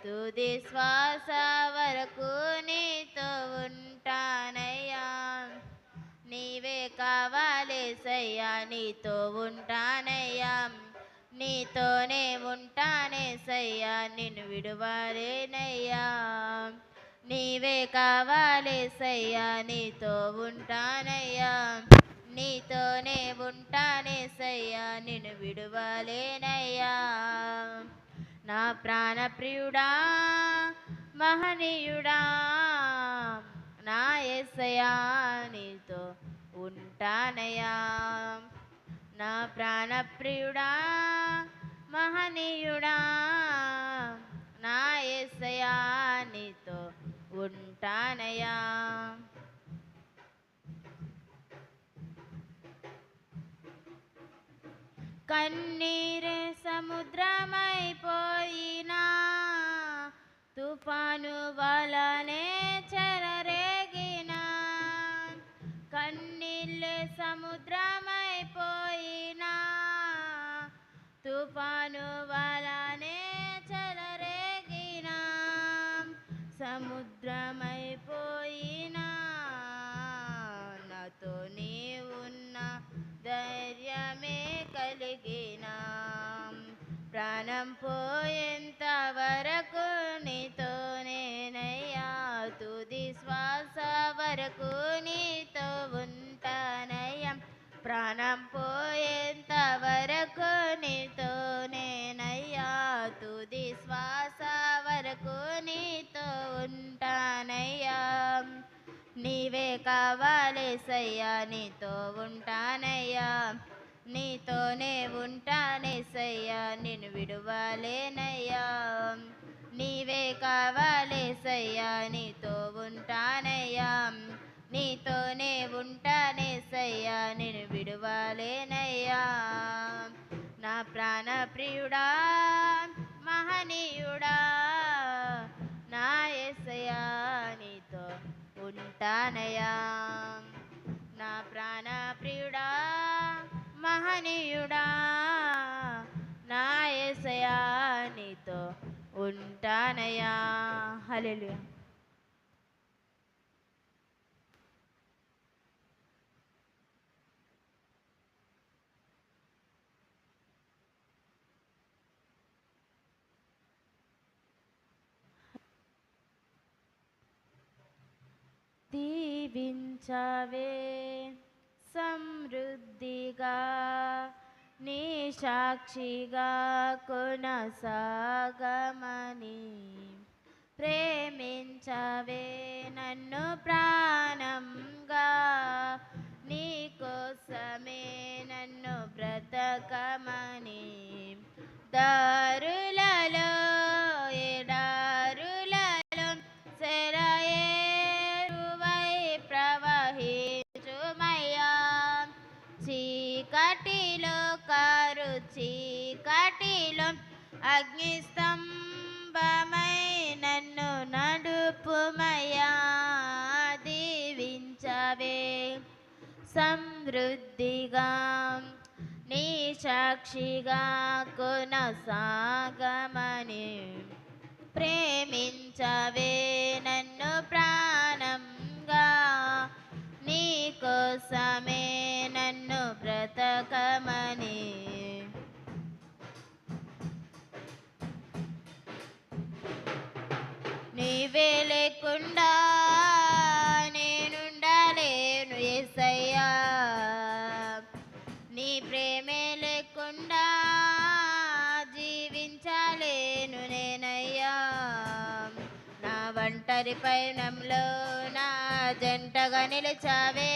తుది శ్వాస వరకు నీతో ఉంటానయ్యా. నీవే కావాలేసయ్యా, నీతో ఉంటానయ్యా. నీతోనే ఉంటానేసయ్యా, నిన్ను విడువలేనయ్యా. నీవే కావాలేసయ్యా, నీతో ఉంటానయ్యా. నీతోనే ఉంటానేసయ్యా, నిన్ను విడువలేనయ్యా. నా ప్రాణప్రియుడా మహనీయుడా నా యేసయ్యా, నీతో ఉంటానయ్యా. నా ప్రాణప్రియుడా మహనీయుడా నా యేసయ్యా, నీతో ఉంటానయ్యా. కన్నీరే సముద్రమైపోయినా, తుఫాను వలనే చెలరేగినా. కన్నీళ్ళే సముద్రమైపోయినా, తుఫాను వలనే చెలరేగినా. సముద్రమైపోయినా నాతో నీవున్న ధైర్యమే కలిగినా. ప్రాణం పోయేంత వరకు నీతోనేనయ్యా. తుది శ్వాస వరకు నీతో ఉంటానయ్యా. ప్రాణం పోయేంత వరకు నీతోనేనయ్యా. తుది శ్వాస వరకు నీతో ఉంటానయ్యా. నీవే కావాలేసయ్యా, నీతో ఉంటానయ్యా. నీతోనే ఉంటానేసయ్యా, నిన్ను విడువలేనయ్యా. నీవే కావాలేసయ్యా, నీతో ఉంటానయ్యా. నీతోనే ఉంటానేసయ్యా, నిన్ను విడువలేనయ్యా. నా ప్రాణప్రియుడా మహనీయుడా నా యేసయ్యా, నీతో ఉంటానయ్యా. నా ప్రాణప్రియుడా మహనీయుడా నా యేసయ్యా, నీతో ఉంటానయ్యా. హల్లెలూయా. దీవించవే సమృద్ధిగా, నీ సాక్షిగా కొనసాగమని. ప్రేమించవే నన్ను ప్రాణంగా, నీ కోసమే నన్ను బ్రతకమని. దారులలో ఎడారులలో సెలయేరువై ప్రవహించుమయ్యా. చీకటిలో కారు చీకటిలో అగ్నిస్తంభమై నన్ను నడుపుమయ్యా. దీవించవే సమృద్ధిగా, నీ సాక్షిగా కొనసాగమని. ప్రేమించవే నన్ను ప్రాణంగా, నీ కోసమే నన్ను బ్రతకమని. నీవే లేకుండా నేనుండలేను యేసయ్యా. నీ ప్రేమే లేకుండా జీవించలేను నేనయ్యా. నా ఒంటరి పయనంలో నా జంటగా నిలిచావే.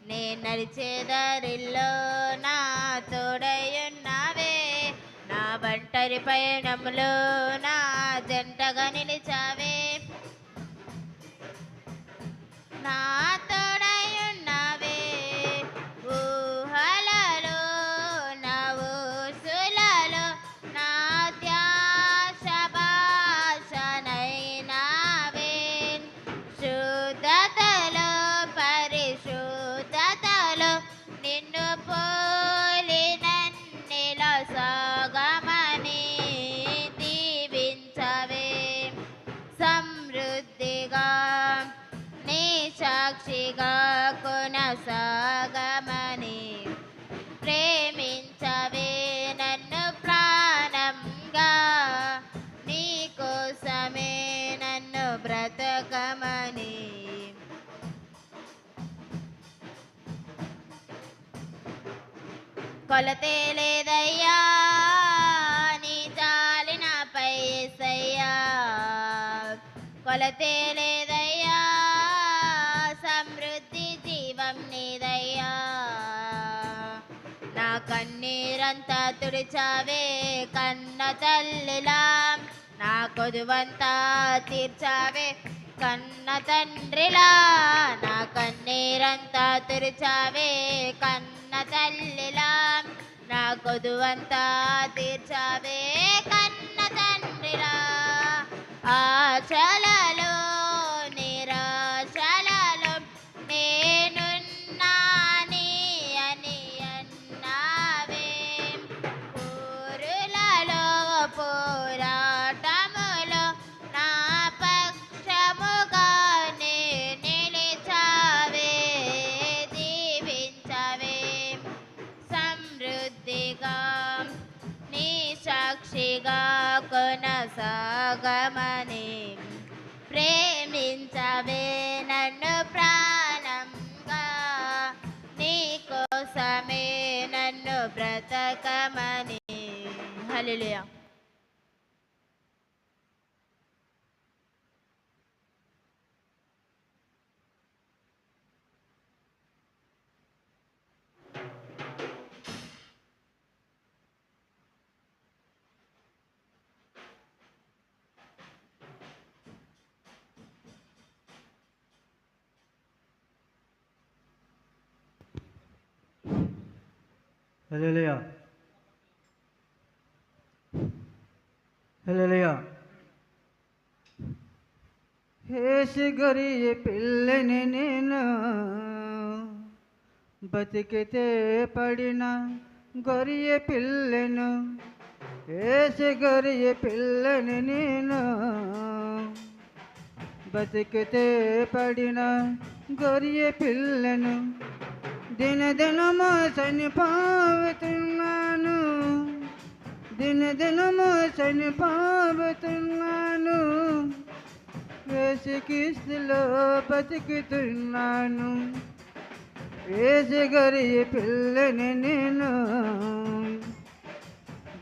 నేను నడిచే దారిలో నా తోడయ్యున్నావే. నా ఒంటరి పయనంలో నా జంటగా నిలిచావే. నా తోడయ్యున్నావే. ఊహలలో నా ఊసులలో నా ధ్యాస భాషనైనావే. శుద్ధతలో పరిశుద్ధతలో నిన్ను పోలి నన్నిలో సాగమని. దీవించవే కొలతే లేదయ్యా నీ జాలి నాపై యేసయ్యా, కొలతే లేదయ్యా సమృద్ధి జీవం నీదయ్యా. నా కన్నీరంతా తుడిచావే కన్న తల్లిలా, నా కొదువంతా తీర్చావే కన్న తండ్రిలా. నా కన్నీరంతా తుడిచావే కన్న తల్లిలా, నా కొదువంతా తీర్చావే కన్న తండ్రిలా. ఆశలలో నిరాశలలో నేనున్నాని అని అన్నావే, ఊరులలో పోరాటములో నా పక్షముగానే నిలిచావే. దీవించవే సమృద్ధిగా నీ సాక్షిగా కొనసాగమని, ప్రేమించవే నన్ను ప్రాణంగా, నీ కోసమే నన్ను బ్రతకమని. హల్లెలూయా. హల్లెలూయా. హల్లెలూయా. యేసు గొర్రె పిల్లని నేను, బతికితే పడిన గొర్రె పిల్లను. యేసు గొర్రె పిల్లని నేను, బతికితే పడిన గొర్రె పిల్లను. దినదినము చనిపోతున్నాను, దినదినము చనిపోతున్నాను, యేసుక్రీస్తులో బతుకుతున్నాను. యేసు గొర్రె పిల్లని నేను,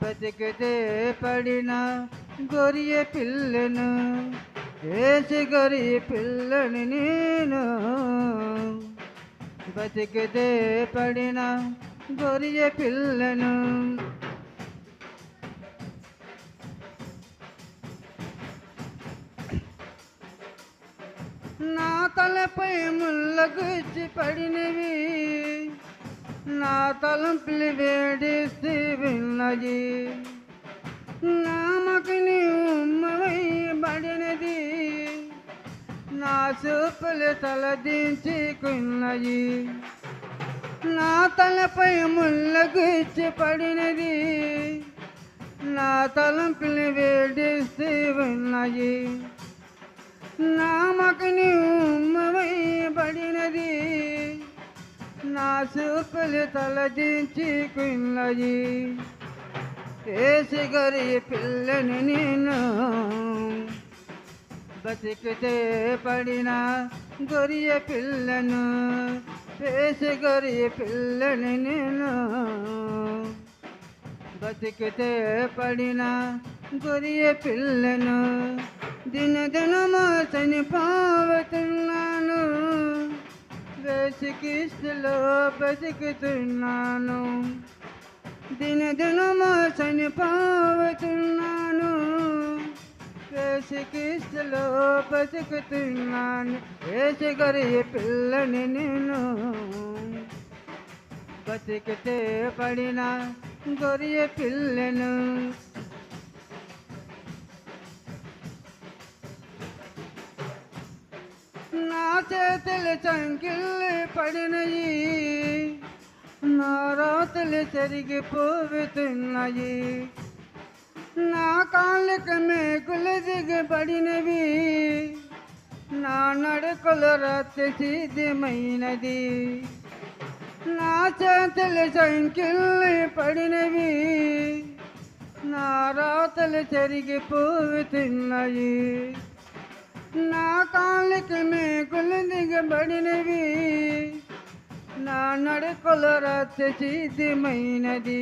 బతికితే పడిన గొర్రె పిల్లను. యేసు గొర్రె పిల్లని నేను, బతికితే పడిన గొర్రె పిల్లను. నా తలపై ముళ్ళ గుచ్చి పడినవి, నా తలంపులు వేడిస్తూ విన్నది. నా మగని ఉమ్మవేయబడినది, నా చూపులు తలదించుకున్నది. నా తలపై ముళ్ళ గుచ్చి పడినది, నా తలంపులు వేడిస్తూ ఉన్నాయి. నా మగని ఉమ్మవేయబడినది, నా చూపులు తలదించుకున్నది. యేసు గొర్రె పిల్లని నేను, బతికితే పడిన గొర్రె పిల్లను. యేసు గొర్రె పిల్లని నేను, బతికితే పడిన గొర్రె పిల్లను. దినదినము చనిపోతున్నాను, యేసుక్రీస్తులో బతుకుతున్నాను. దినదినము చనిపోతున్నాను, యేసుక్రీస్తులో బతుకుతున్నాను. యేసు గొర్రె పిల్లని నేను, బతికితే పడిన గొర్రె పిల్లను. నా చేతులు చంకిళ్ళు పడినయి, నా రాతలు చెరిగిపోతున్నాయి. నా కాళ్ళకు మేకులు దిగబడినవి, నా నడుకలు రక్త సిద్ధమైనది. నా చేతులు సంఖ్యలు పడినవి, నా రాతలు చెరిగిపోతున్నాయి. నా కాళ్ళకి మేకులు దిగబడినవి, నా నడుకలు రత్యసిద్ధమైనది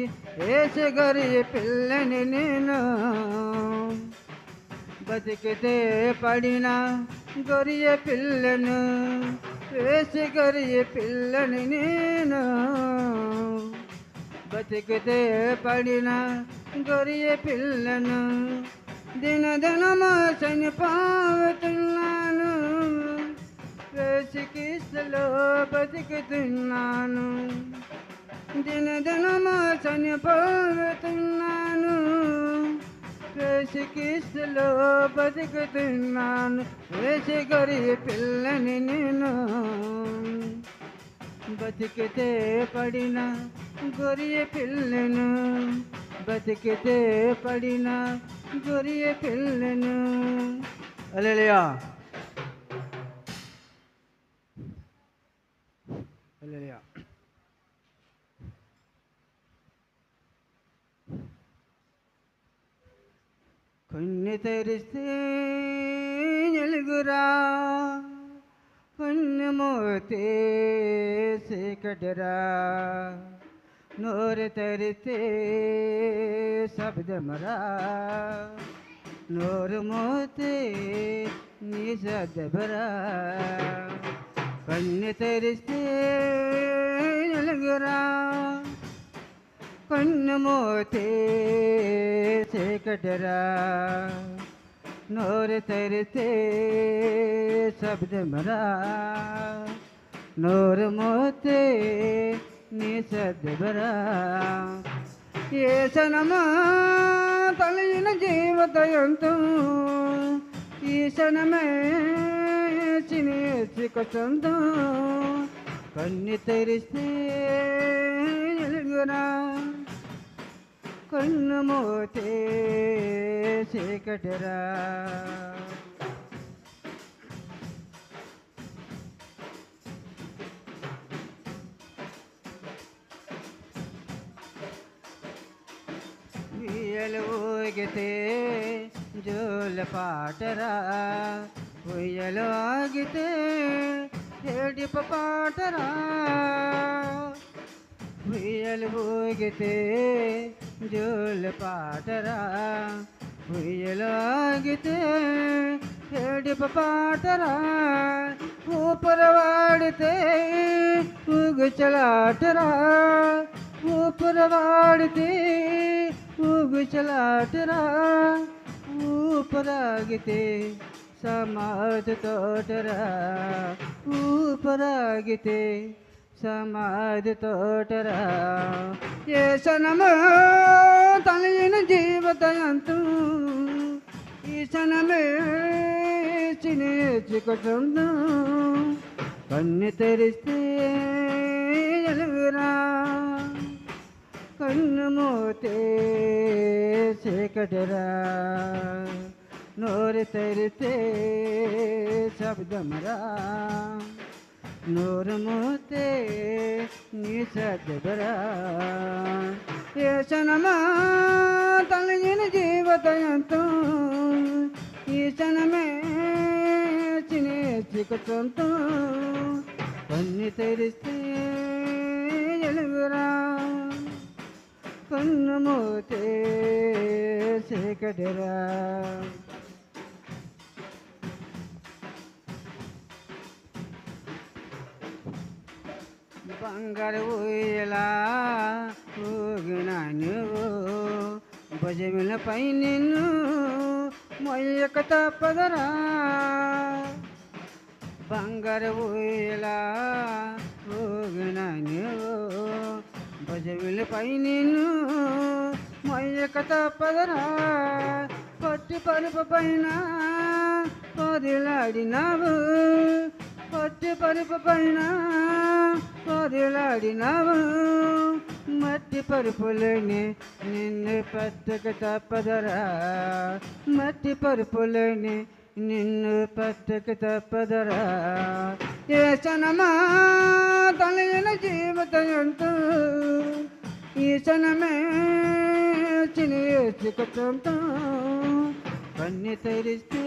ఏసుగరి పిల్లని నేను బతికితే పడిన గొరియ పిల్లను ఏసుగరి పిల్లని నేను బతికితే పడిన గొరియ పిల్లను దినదినము చనిపోతున్నాను వేసికిస్తలో బతుకుతున్నాను దినదినము చనిపోతున్నాను వేసికిస్తలో బతుకుతున్నాను వేసి గొరియ పిల్లని నేను బతికితే పడిన గొరియ పిల్లను బతికితే పడిన గొరియ పిల్లను హల్లెలూయా హల్లెలూయా కన్ను తెరిస్తే ఎలుగురా కన్ను మోతే చీకటిరా నోరు తెరిస్తే శబ్దమరా నోరు మోతే నిశ్శబ్దమరా కన్ను తెరిస్తే ఎలుగురా కన్ను మోతే చీకటిరా నోరు తెరిస్తే శబ్దమరా నోరు మోతే నిశ్శబ్దమరా ఏసనమా తలయిన జీవతయంతం ఈశనమే చినేసిక సొంతం కన్ను తెరిస్తే ఎలుగురా కన్ను మోతే చీకటిరా ఉయ్యలు ఊగితే జోల పాటరా ఉయ్యలు ఆగితే ఏడిప పాటరా ఉయ్యలు ఊగితే జోల పాటరా ఉయ్యలు ఆగితే ఏడిప పాటరా ఊపరవాడితే ఊగుచలాటరా ఊపరవాడితే ఊగుచలాటరా ఊపరాగితే సమాధి తోటరా ఊపరాగితే సమాధి తోటరా ఏసనము తలయిన జీవతయంతం ఈశనమే చినేచికొందు కన్ను తెరిస్తే ఎలుగురా కన్ను మోతే చీకటిరా నోరు తెరితే శబ్దమరా నోరు మోతే నిశ్శబ్దమరా ఏసనమా తలయిన జీవతయంతం ఈశనమే చినేచికొందు కన్ను తెరిస్తే ఎలుగురా కన్ను మోతే చీకటిరా బంగారు ఊయలా ఊగిన నువ్వు భుజములపై నిన్ను మొయ్యక తప్పదరా బంగారు ఊయలా ఊగిన నువ్వు భుజములపై నిన్ను మొయ్యక తప్పదరా పట్టి పరుపు పైన పొదిలాడినావు పట్టి పరుపు పైన పొదిలాడినావు మట్టి పరుపులోని నిన్ను పట్టక తప్పదరా మట్టి పరుపులోని నిన్ను పట్టక తప్పదరా ఏసనమా తలయిన జీవితయంతో ఈశనమే చినేచికొందు కన్ను తెరిస్తే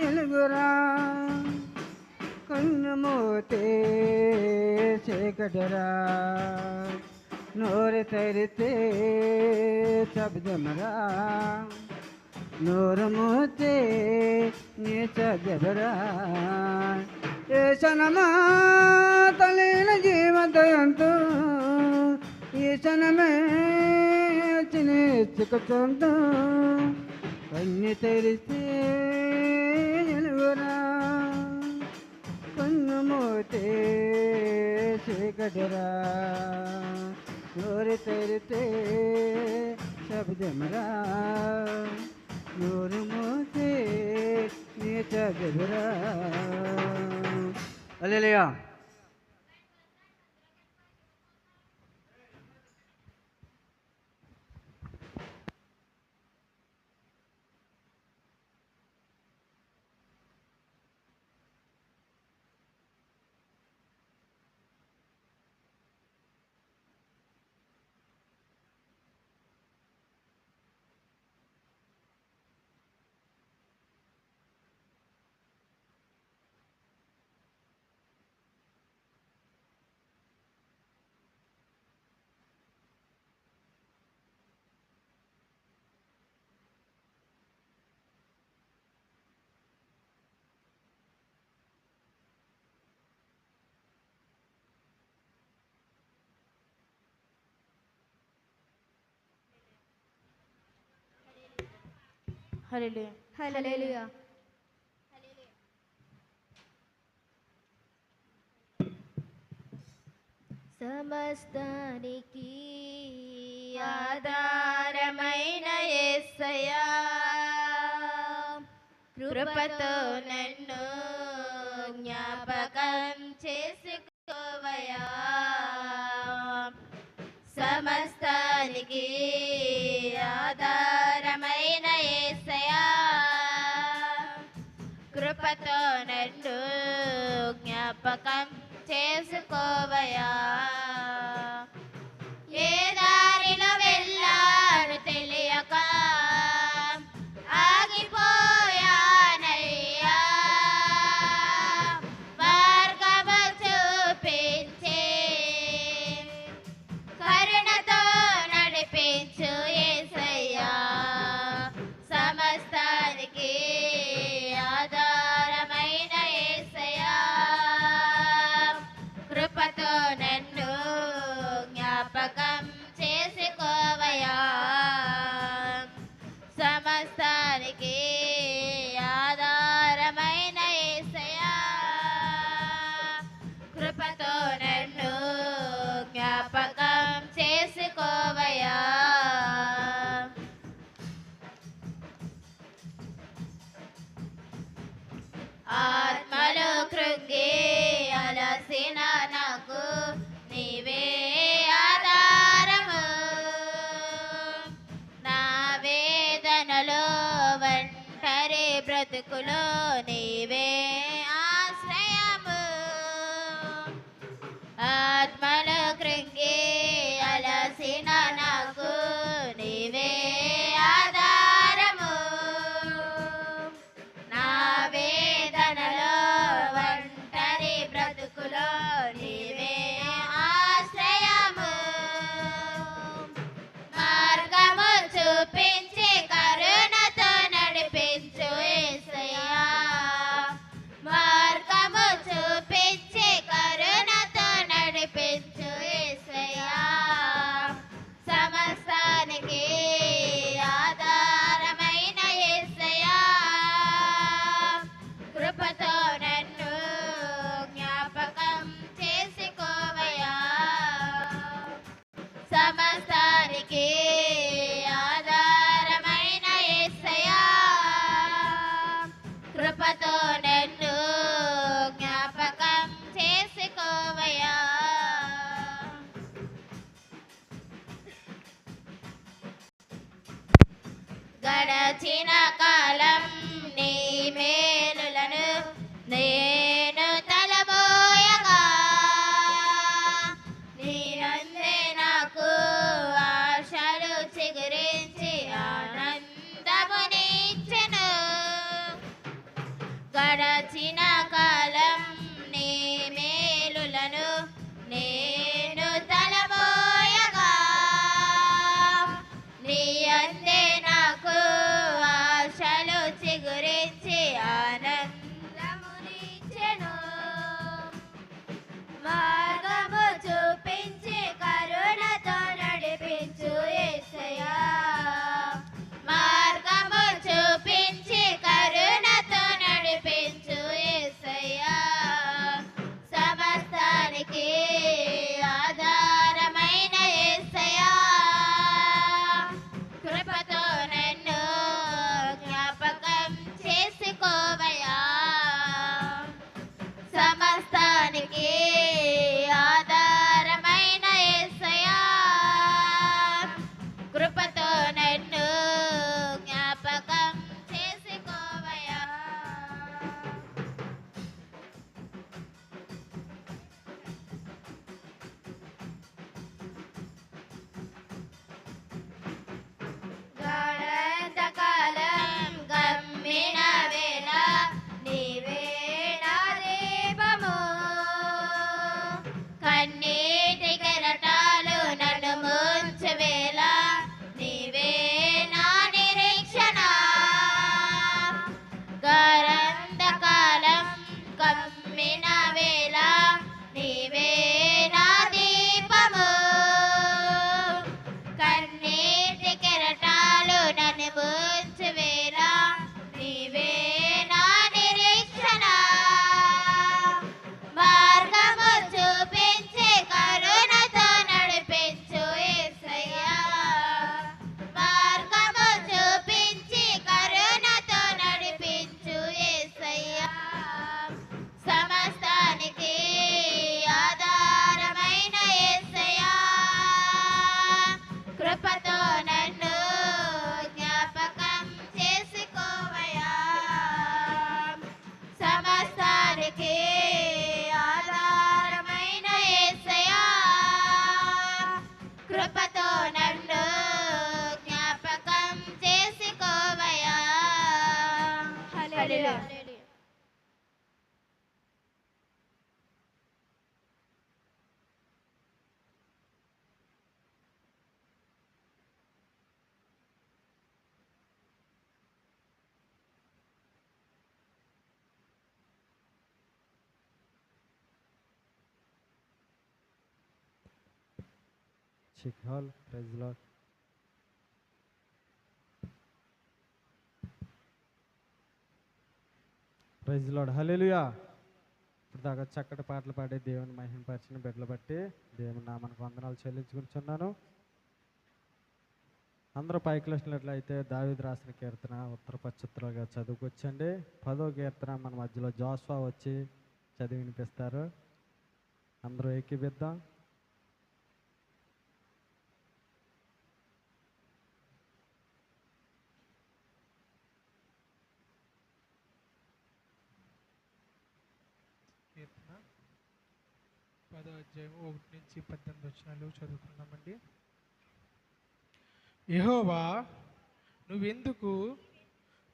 ఎలుగురా కన్ను మూతే చీకటిరా నోరు తెరితే శబ్దమరా నోరు మూతే నీ చదవరా ఏ క్షణమా తల్లిన జీవంతో ఈ క్షణమే చిక్కుతుంటూ కన్ను తెరిస్తే ఎలుగురా కన్ను మూతే చీకటిరా నోరు తెరితే శబ్దమరా నోరు మూతే నీ చదువురా. హల్లెలూయా. హల్లెలూయా. హల్లెలూయా. సమస్తానికి ఆధారమైన యేసయ్యా కృపతో నన్ను జ్ఞాపకం చేసుకోవయ్యా సమస్తానికి ఆధారమైన యేసయ్యా కృపతో నన్ను జ్ఞాపకం చేసుకోవయ్యా ఏ దారిలో వెళ్ళాను తెలియక ఆగిపోయానయ్యా మార్గము చూపించే కరుణతో నడిపించు యేసయ్యా సమస్తానికి ఆధారమైన యేసయ్యా కృపతో నన్ను జ్ఞాపకం చేసుకోవయ్యా సమస్తానికి ఆధారమైన యేసయ్యా కృపతో నన్ను జ్ఞాపకం చేసుకోవయ్యా ఆత్మలో కృంగి అలసిన నాకు నీవే ఆధారము నా వేదనలో ఒంటరి బ్రతుకులో నీవే ఆశ్రయము ఆత్మలో కృంగి అలసిన నాకు నీవే ఆధారము నా వేదనలో ఒంటరి బ్రతుకులో నీవే ఆశ్రయము మార్గము చూపించి కరుణతో నడిపించు యేసయ్యా మార్గము చూపించి కరుణతో నడిపించు యేసయ్యా సమస్తానికి ఆధారమైన యేసయ్యా కృపతో నన్ను జ్ఞాపకం చేసుకోవయ్యా సమస్తానికి ఆధారమైన యేసయ్యా కృపతో నన్ను జ్ఞాపకం చేసుకోవయ్యా గడచిన కాలం నీ మేలులను నేను తలబోయగా నీరందే నాకు ఆశలు చిగురించి ఆనందమునిచ్చెను గడచిన కాలం చూపుంచు వేళ నీవే నా నిరీక్షణ మార్గము చూపించి కరుణతో నడిపించు యేసయ్యా మార్గము చూపించి కరుణతో నడిపించు యేసయ్యా సమస్తానికి ఆధారమైన యేసయ్యా కృపతో నన్ను జ్ఞాపకం చేసుకోవయ్యా సమస్తానికి ఆధారమైన యేసయ్యా కృపతో నన్ను జ్ఞాపకం చేసుకోవయ్యా హల్లెలూయా చెక్ హాల్ praise lord. Praise lord. Hallelujah. ఇప్పుడు దాకా చక్కటి పాటలు పాడి దేవుని మహిమపరిచిన బిడ్డలు బట్టి దేవుని నామానికి వందనాలు చెల్లించుకుంటున్నాను. అందరూ పైకి వచ్చినట్లయితే దావీదు రాసిన కీర్తన ఉత్తర పశ్చిత్రాలుగా చదువుకొచ్చండి. 10వ కీర్తన మన మధ్యలో జోస్వా వచ్చి చదివి వినిపిస్తారు. అందరూ ఏకీభిద్దాం. కీర్తన 10వ అధ్యాయం 1 నుంచి 18 వచనాలు చదువుకున్నామండి. యెహోవా నువ్వెందుకు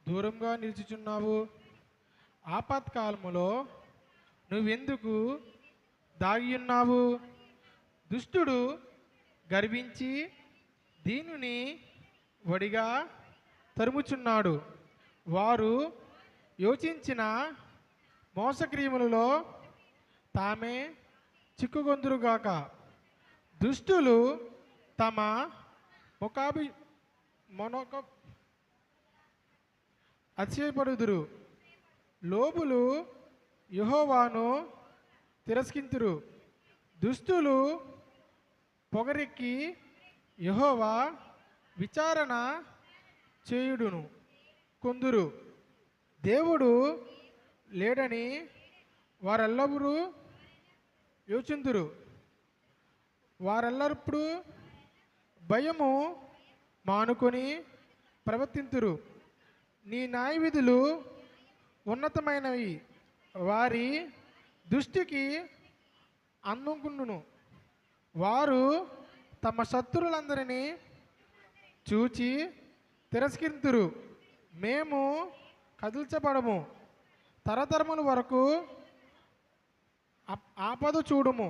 దూరంగా నిలుచుచున్నావు? ఆపత్కాలములో నువ్వెందుకు దాగి ఉన్నావు? దుష్టుడు గర్వించి దీనుని వడిగా తరుముచున్నాడు. వారు యోచించిన మోసక్రియములలో తామే చిక్కుకొందురుగాక. దుష్టులు తమ అతిశయపడుదురు. లోబులు యెహోవాను తిరస్కరింతురు. దుష్టులు పొగరెక్కి యెహోవా విచారణ చేయుడును కొందురు. దేవుడు లేడని వారెల్లరూ యోచింతురు. వారెల్లప్పుడు భయము మానుకొని ప్రవర్తింతురు. నీ న్యాయవిధులు ఉన్నతమైనవి, వారి దృష్టికి అందుకుండును. వారు తమ శత్రువులందరినీ చూచి తిరస్కరింతురు. మేము కదిల్చబడము, తరతరముల వరకు ఆపద చూడుము.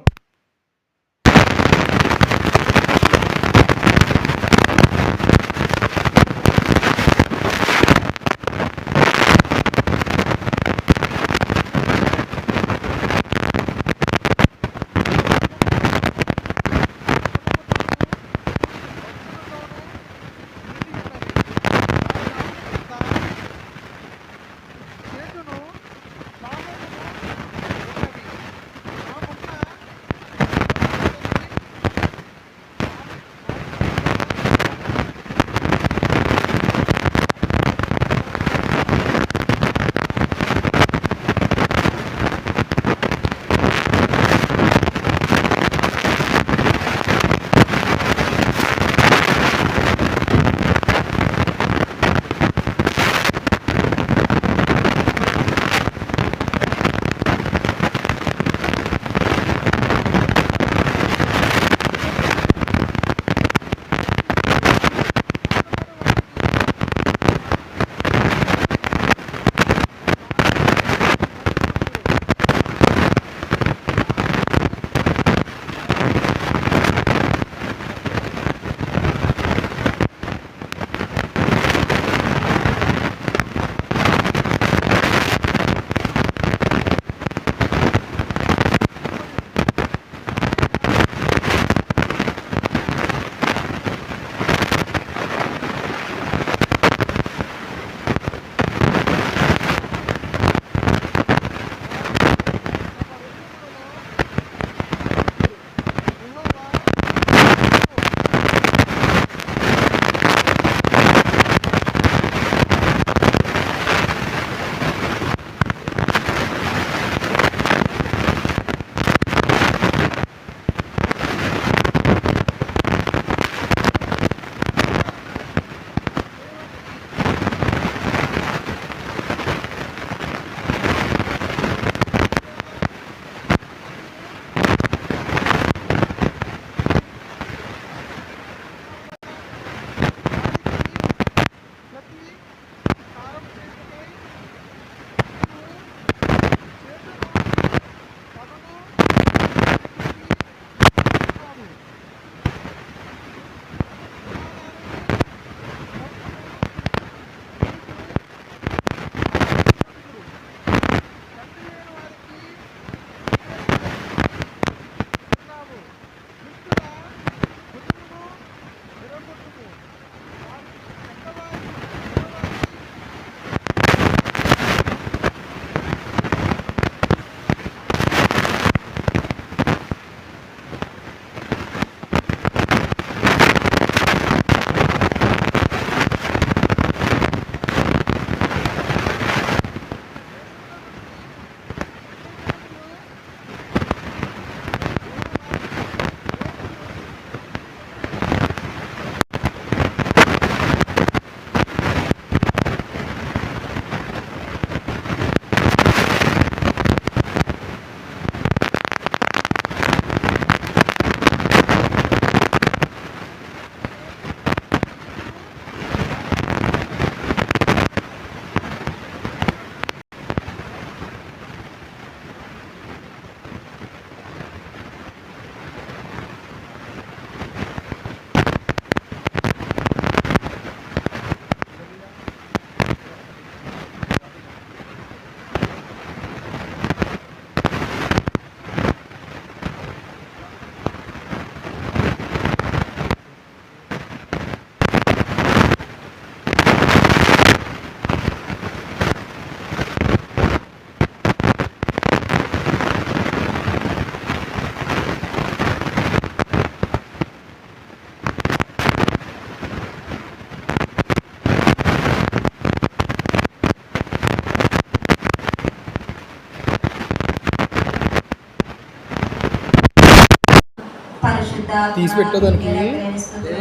తీసి పెట్టేదానికి.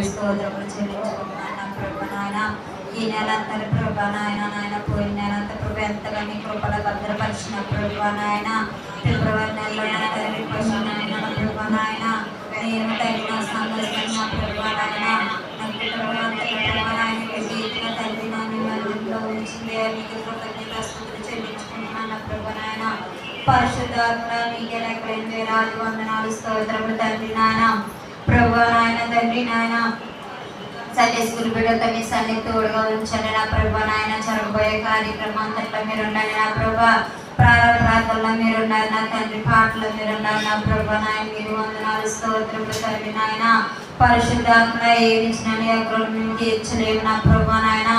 స్తోత్రములు చెల్లించుకుంటున్నాను నా ప్రభు నాయన. ఈ నెల అంతా ప్రభా నాయన పోయిన నెల అంతా ప్రభు ఎంతగా మీ కృపలో భద్రపరిచిన ప్రభా నాయన. ఫిబ్రవరి నెలలో నా తండ్రి ప్రభా నాయన ప్రభా నాయన నేను తగిన సందర్శన ప్రభా నాయన నా కుటుంబం అంతా ప్రభా నాయన రీతిగా తండ్రి నా మందిరంలో ఉంచింది. మీకు కృతజ్ఞతాస్తుతులు చెల్లించుకుంటున్నాను నా ప్రభా నాయన. పరిశుద్ధాత్మ మీకే లెక్కలేని వేలాది వందనాలు స్తోత్రములు తండ్రి నాయన ప్రభా నాయన. తండ్రి నాయన సండే స్కూల్ బిడ్డలతో మీ సన్నిధి తోడుగా ఉంచండి నా ప్రభా నాయన. జరగబోయే కార్యక్రమం అంతట్లో మీరు ఉండండి నా ప్రభా. ప్రార్థనలో మీరున్నారు నా తండ్రి. పాటలో మీరున్నారు నా ప్రభా నాయన. మీరు వందనాలు స్తోత్రములు తండ్రి నాయన. పరిశుద్ధాత్మ ఏమిచ్చినని అక్కడ మేము తీర్చలేము నా ప్రభా నాయన.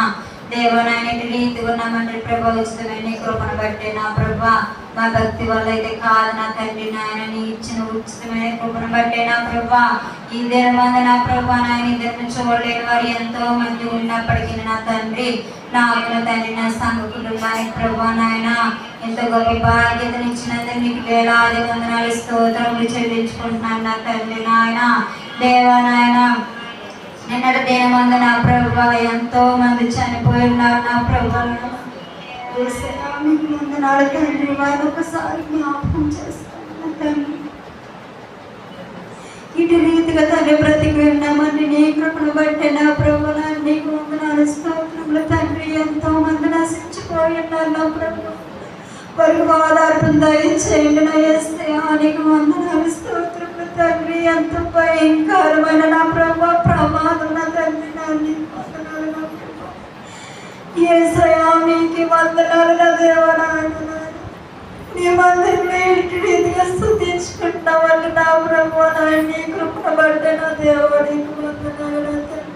దేవనాయన రీతి ఉన్నామంటే ప్రభా ఉచితమైన కృపను బట్టి నా ప్రభా మా భక్తి వల్ల అయితే కాదు నా తండ్రి నాయన. నీ ఇచ్చిన ఉచితమైన కృపను బట్టే నా ప్రభా ఈ మంది నా ప్రభా నాయన ఇద్దరిని చూడలేని వారు ఎంతో మంది ఉన్నప్పటికీ నా తండ్రి నాకు తండ్రి నా సంఘ కుటుంబానికి ప్రభా నాయన ఎంతో గొప్ప బాధ్యతను ఇచ్చినందుకు నీకు వేలాది వందనాలు స్తోత్రములు చెల్లించుకుంటున్నాను నా తండ్రి నాయన. దేవనాయన నిన్నటి దినమందు నా ప్రభా ఎంతో మంది చనిపోయి ఉన్నారు నా ప్రభా. వందనాలు తండ్రి. వారు ఒకసారి జ్ఞాపకం చేస్తాను తండ్రి. ఇటు రీతిగా తండ్రి బ్రతికి ఉన్నామని నీ కృపను బట్టి నా ప్రభు నీకు వందనాలు స్తోత్రములు తండ్రి. ఎంతో మంది నశించిపోయి ఉన్నారు నా ప్రభు. వారికి ఆధారం దయచేయండి నా యేసే. నీకు వందనాలు స్తోత్రములు తండ్రి. ఎంత భయంకరమైన నా ప్రభు ప్రమాదం నా తండ్రి. నా నీకు వందనాలు నా ప్రభు. యేసయ్యా నీకు వందనాలు నా దేవా. నీ మందిరంలో ఇంటి రీతిగా స్తుతించుకుంటున్నామని నా ప్రభు నీ కృపను బట్టి నా దేవా నీకు వందనాలు నా తండ్రి.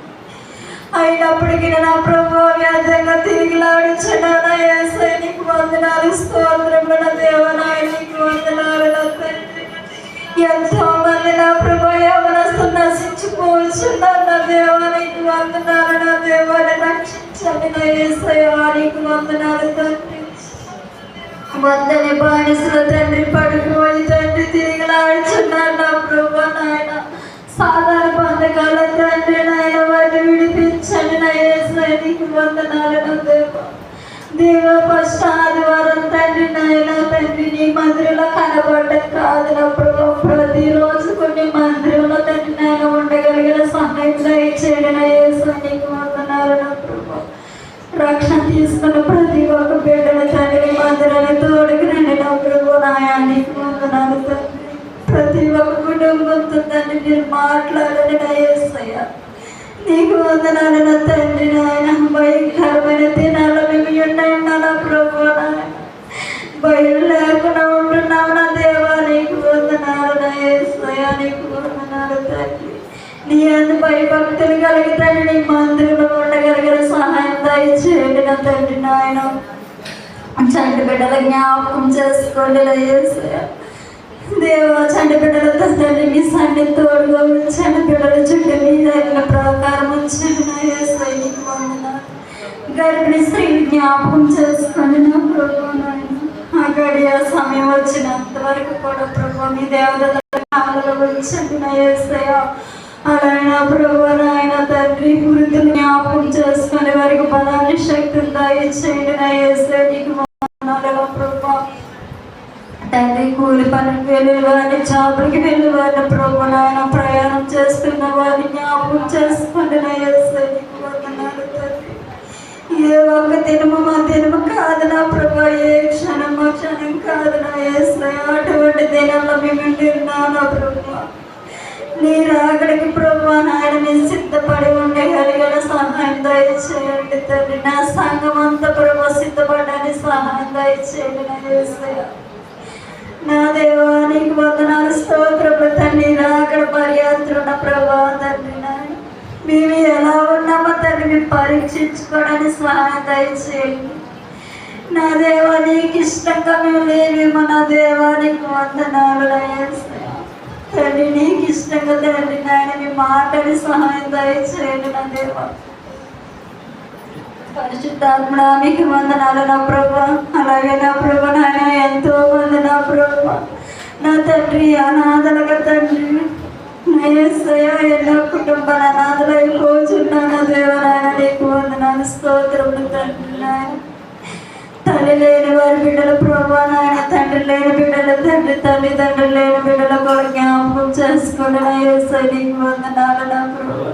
అయినప్పటికీ నా ప్రభు వ్యాధంగా తిరిగిలాడించడా నా యేసయ్య నీకు వందనాలు స్తోత్రములు నా దేవా నీకు వందనాలు నా తండ్రి. ఎంతో మంది నా ప్రభు యవనస్తులు నశించిపోతున్నారు నా దేవా నీకు వందనాలు నా దేవాన్ని రక్షించండి నా యేసయ్య నీకు వందనాలు తండ్రి. వందని బానిసల తండ్రి పడిపోయి తండ్రి తిరిగిలాడుచున్నారు నా ప్రభు నాయన. సాధారణ బంధకాల తండ్రి నాయన వారిని విడిపించండి నా యేసయ్య నీకు వందనాలు నా దేవా. దేవ ఫస్ట్ ఆదివారం తండ్రి నాయన తండ్రి నీ మందిరంలో కనబడ్డం కాదు నా ప్రభు. ప్రతిరోజు కొన్ని మందిరంలో తండ్రి నాయన ఉండగలిగిన సహాయం దయచేయండి నా యేసయ్య నీకు వందనాలు నా ప్రభు. రక్షణ తీసుకున్న ప్రతి ఒక్క బిడ్డల తండ్రి మందిరాన్ని తోడుకు రండి నా ప్రభు నాయన నీకు వందనాలు తండ్రి. ప్రతి ఒక్క కుటుంబంతో తండ్రి మీరు మాట్లాడండి నా యేసయ్య నీకు వందనాలు నా తండ్రి నాయన. భయంకరమైన దినాల్లో మేము ఉండాలి ప్రభు నాయన. భయం లేకుండా ఉంటున్నావు నా దేవా నీకు వందనాలు నా యేసయ్య నీకు వందనాలు తండ్రి. నీ అందు భయభక్తులు కలిగి తండ్రి నీ మందిరంలో ఉండగలిగిన సహాయం దయచేయండి నా తండ్రి నాయన. చంటి బిడ్డల జ్ఞాపకం చేసుకోండి నా యేసయ్య దేవా. చంటి బిడ్డలతో తండ్రి మీ సన్నిధి తోడుగా ఉంచండి. బిడ్డల చుట్టూ మీ దగ్గర ప్రకారం ఉంచండి నా యేసయ్య నీకు వందనాలు. గర్భిణీ స్త్రీ జ్ఞాపకం చేసుకోండి నా ప్రభు నాయన. ఆ గడియ సమయం వచ్చినంత వరకు కూడా ప్రభు మీ దేవతల ఉంచండి నా యేసయ్య. అలాగే నా ప్రభు నాయన తండ్రి వృద్ధులు జ్ఞాపకం చేసుకునే వారికి బలాన్ని శక్తిని దయచేయండి నా యేసయ్య నీకు వందనాలు ప్రభు. తండ్రి కూలి పనికి వెళ్ళే వారిని జాబులకి వెళ్ళే వారిని ప్రభు నాయన ప్రయాణం చేస్తున్న వారిని జ్ఞాపకం చేసుకోండి నా యేసయ్య నీకు వందనాలు తండ్రి. ఏ ఒక్క దినము మా దినము కాదు నా ప్రభు. ఏ క్షణం మా క్షణం కాదు నా యేసయ్య. అటువంటి దినాల్లో మేము ఉంటున్నాం నా ప్రభు. నీ రాకడికి ప్రభు నాయన మీరు సిద్ధపడి ఉండే కలిగిన సహాయం దయచేయండి తండ్రి. నా సంఘం అంతా ప్రభు సిద్ధపడని సహాయం దయచేయండి నా యేసయ్య నా దేవా నీకు వందనాలు స్తోత్రములు తండ్రి. రాకడ పర్యాత్రున్న ప్రభా తండ్రి నాయన మేము ఎలా ఉన్నామో తండ్రి మేము పరీక్షించుకోవడానికి సహాయం దయచేయండి నా దేవా. నీకు ఇష్టంగా మేము లేవేమో నా దేవా నీకు వందనాలు నా యేసయ్య తండ్రి. నీకు ఇష్టంగా తండ్రి నాయన మీ మాటని సహాయం దయచేయండి నా దేవా. పరిశుద్ధాత్మ మీకు వందనాలు నా ప్రభు. అలాగే నా ప్రభు నాయన ఎంతో మంది నా ప్రభు నా తండ్రి అనాథలుగా తండ్రి యేసయ్యా, ఎన్నో కుటుంబాల అనాథలైపోతున్నాను దేవనాయన, నీకు వందనాలు స్తోత్రములు తండ్రి నాయన. తల్లి లేని వారి బిడ్డల ప్రభా నాయన, తండ్రి లేని బిడ్డల తండ్రి, తల్లిదండ్రులు లేని బిడ్డల కూడా జ్ఞాపకం చేసుకోండి నా యేసయ్య, నీకు వందనాలు నా ప్రభా.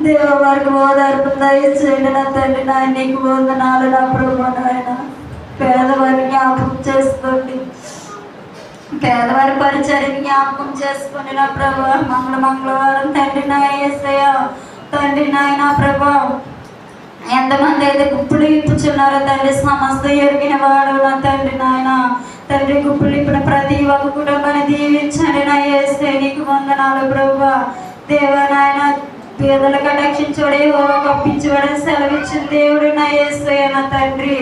దేవ వారికి ఓదార్పు దయచేయండి నా తండ్రి నాయన, నీకు వందనాలు నా ప్రభా నాయన. పేదవారిని జ్ఞాపకం చేసుకోండి, పేదవారి పరిచయం జ్ఞాపకం చేసుకుని నా ప్రభా. మంగళవారం తండ్రి నాయన యేసయ్య, తండ్రి నాయన ప్రభా, ఎంతమంది అయితే గుప్పులు ఇప్పుచున్నారో తండ్రి, సమస్త ఎరిగిన వాడు నా తండ్రి నాయన. తండ్రి గుప్పులు ఇప్పుడు ప్రతి ఒక్క కుటుంబాన్ని దీవించండి నా యేసయ్య, నీకు వందనాలు ప్రభా. దేవా నాయన, పేదలకు రక్షించుడే కప్పించువాడని సెలవిచ్చిన దేవుడు నా యేసయ్య నా తండ్రి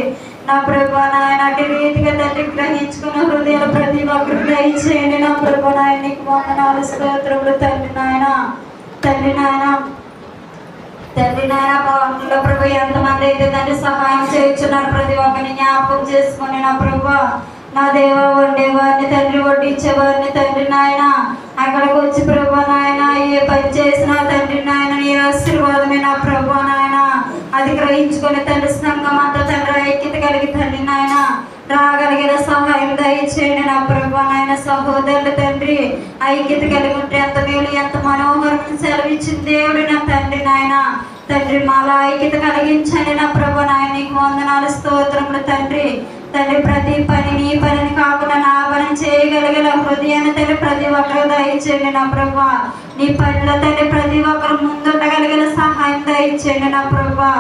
నా ప్రభా నాయన. అటు రీతిగా తండ్రి గ్రహించుకున్న హృదయాలు ప్రతి ఒక్కరు దయచేయండి నా ప్రభా నాయన, నీకు వందనాలు స్తోత్రములు తండ్రి నాయన. తండ్రి నాయన, తండ్రి నాయన, భవనంలో ప్రభు ఎంతమంది అయితే తండ్రి సహాయం చేయించున్నారు, ప్రతి ఒక్కరిని జ్ఞాపకం చేసుకుని నా ప్రభా. నా దేవ, వండేవారిని తండ్రి, వడ్డించేవారిని తండ్రి నాయన, అక్కడికి వచ్చి ప్రభా నాయన ఏ పని చేసినా తండ్రి నాయన నీ ఆశీర్వాదమే నా ప్రభా నాయన. అది గ్రహించుకొని తండ్రి సంఘం అంతా తండ్రి ఐక్యత కలిగి తండ్రి నాయన రాగలిగిన సహాయం దయచేయండి నా ప్రభా నాయన. సహోదరులు తండ్రి ఐక్యత కలిగి ఉంటే ఎంత మేలు, ఎంత మనోహరం సెలవిచ్చిన దేవుడు నా తండ్రి నాయన. తండ్రి మాలో ఐక్యత కలిగించండి నా ప్రభా నాయన, నీకు వందనాలు స్తోత్రములు తండ్రి. తండ్రి ప్రతి పని నీ పనిని కాకుండా నా పని చేయగలిగిన హృదయాన్ని తండ్రి ప్రతి ఒక్కరు దయచేయండి నా ప్రభా. నీ పనిలో తండ్రి ప్రతి ఒక్కరు ముందుండగలిగిన సహాయం దయచేయండి నా ప్రభా.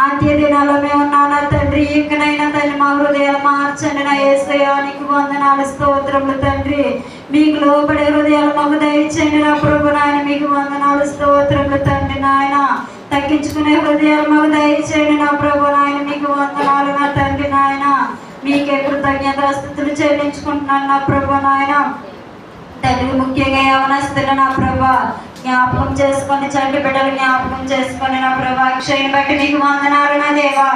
అంత్య దినాల్లో మేము ఉన్నాను తండ్రి, ఇంకనైనా తండ్రి మా హృదయాలు మార్చండి నా యేసయ్య, నీకు వందనాలు స్తోత్రములు తండ్రి. మీకు లోబడే హృదయాలు మాకు దయచేయండి నా ప్రభు నాయన, మీకు వందనాలు స్తోత్రములు తండ్రి నాయన. తగ్గించుకునే హృదయాలు మాకు దయచేయండి నా ప్రభు నాయన, మీకు వందనాలు నా తండ్రి నాయన. మీకే కృతజ్ఞతాస్తుతులు చెల్లించుకుంటున్నాను నా ప్రభు నాయన. తండ్రి ముఖ్యంగా యవనస్తులు నా ప్రభా జ్ఞాపకం చేసుకొని, చంటి బిడ్డలు జ్ఞాపకం చేసుకొని నా ప్రభా. అక్షయని బట్టి నీకు వందనాలు నా దేవా.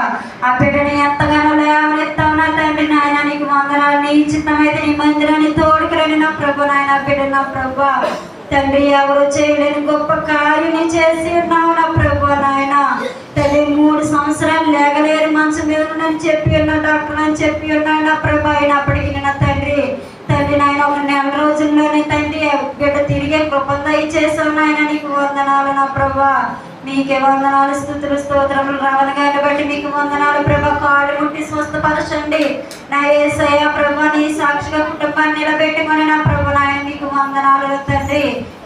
ఆ బిడ్డని ఎంతగానో లేవనెత్తావు నా తండ్రి నాయన, నీకు వందనాలు. నీ చిత్తమైతే నీ మందిరాన్ని తోడుకురండి నా ప్రభు నాయన. బిడ్డ నా ప్రభా తండ్రి, ఎవరు చేయలేని గొప్ప కార్యం చేసి ఉన్నావు నా ప్రభు నాయన. తండ్రి 3 సంవత్సరాలు లేగలేరు, మంచం మీద అని చెప్పి ఉన్నా, డాక్టర్ అని చెప్పి ఉన్నాడు నా ప్రభా. అయినప్పటికీ నా తండ్రి నాయన 1 నెల రోజుల్లోనే తండ్రి బిడ్డ తిరిగే కృపను దయచేసావు నాయన, నీకు వందనాలు నా ప్రభా. మీకే వందనాలు స్తుతులు స్తోత్రములు. రావణగాన్ని బట్టి మీకు వందనాలు ప్రభా. కాళ్ళు ముట్టి స్వస్థపరచండి నా యేసయ్య ప్రభా. నీ సాక్షిగా కుటుంబాన్ని నిలబెట్టుకొని నా ప్రభు నాయన, నీకు వందనాలు తండ్రి.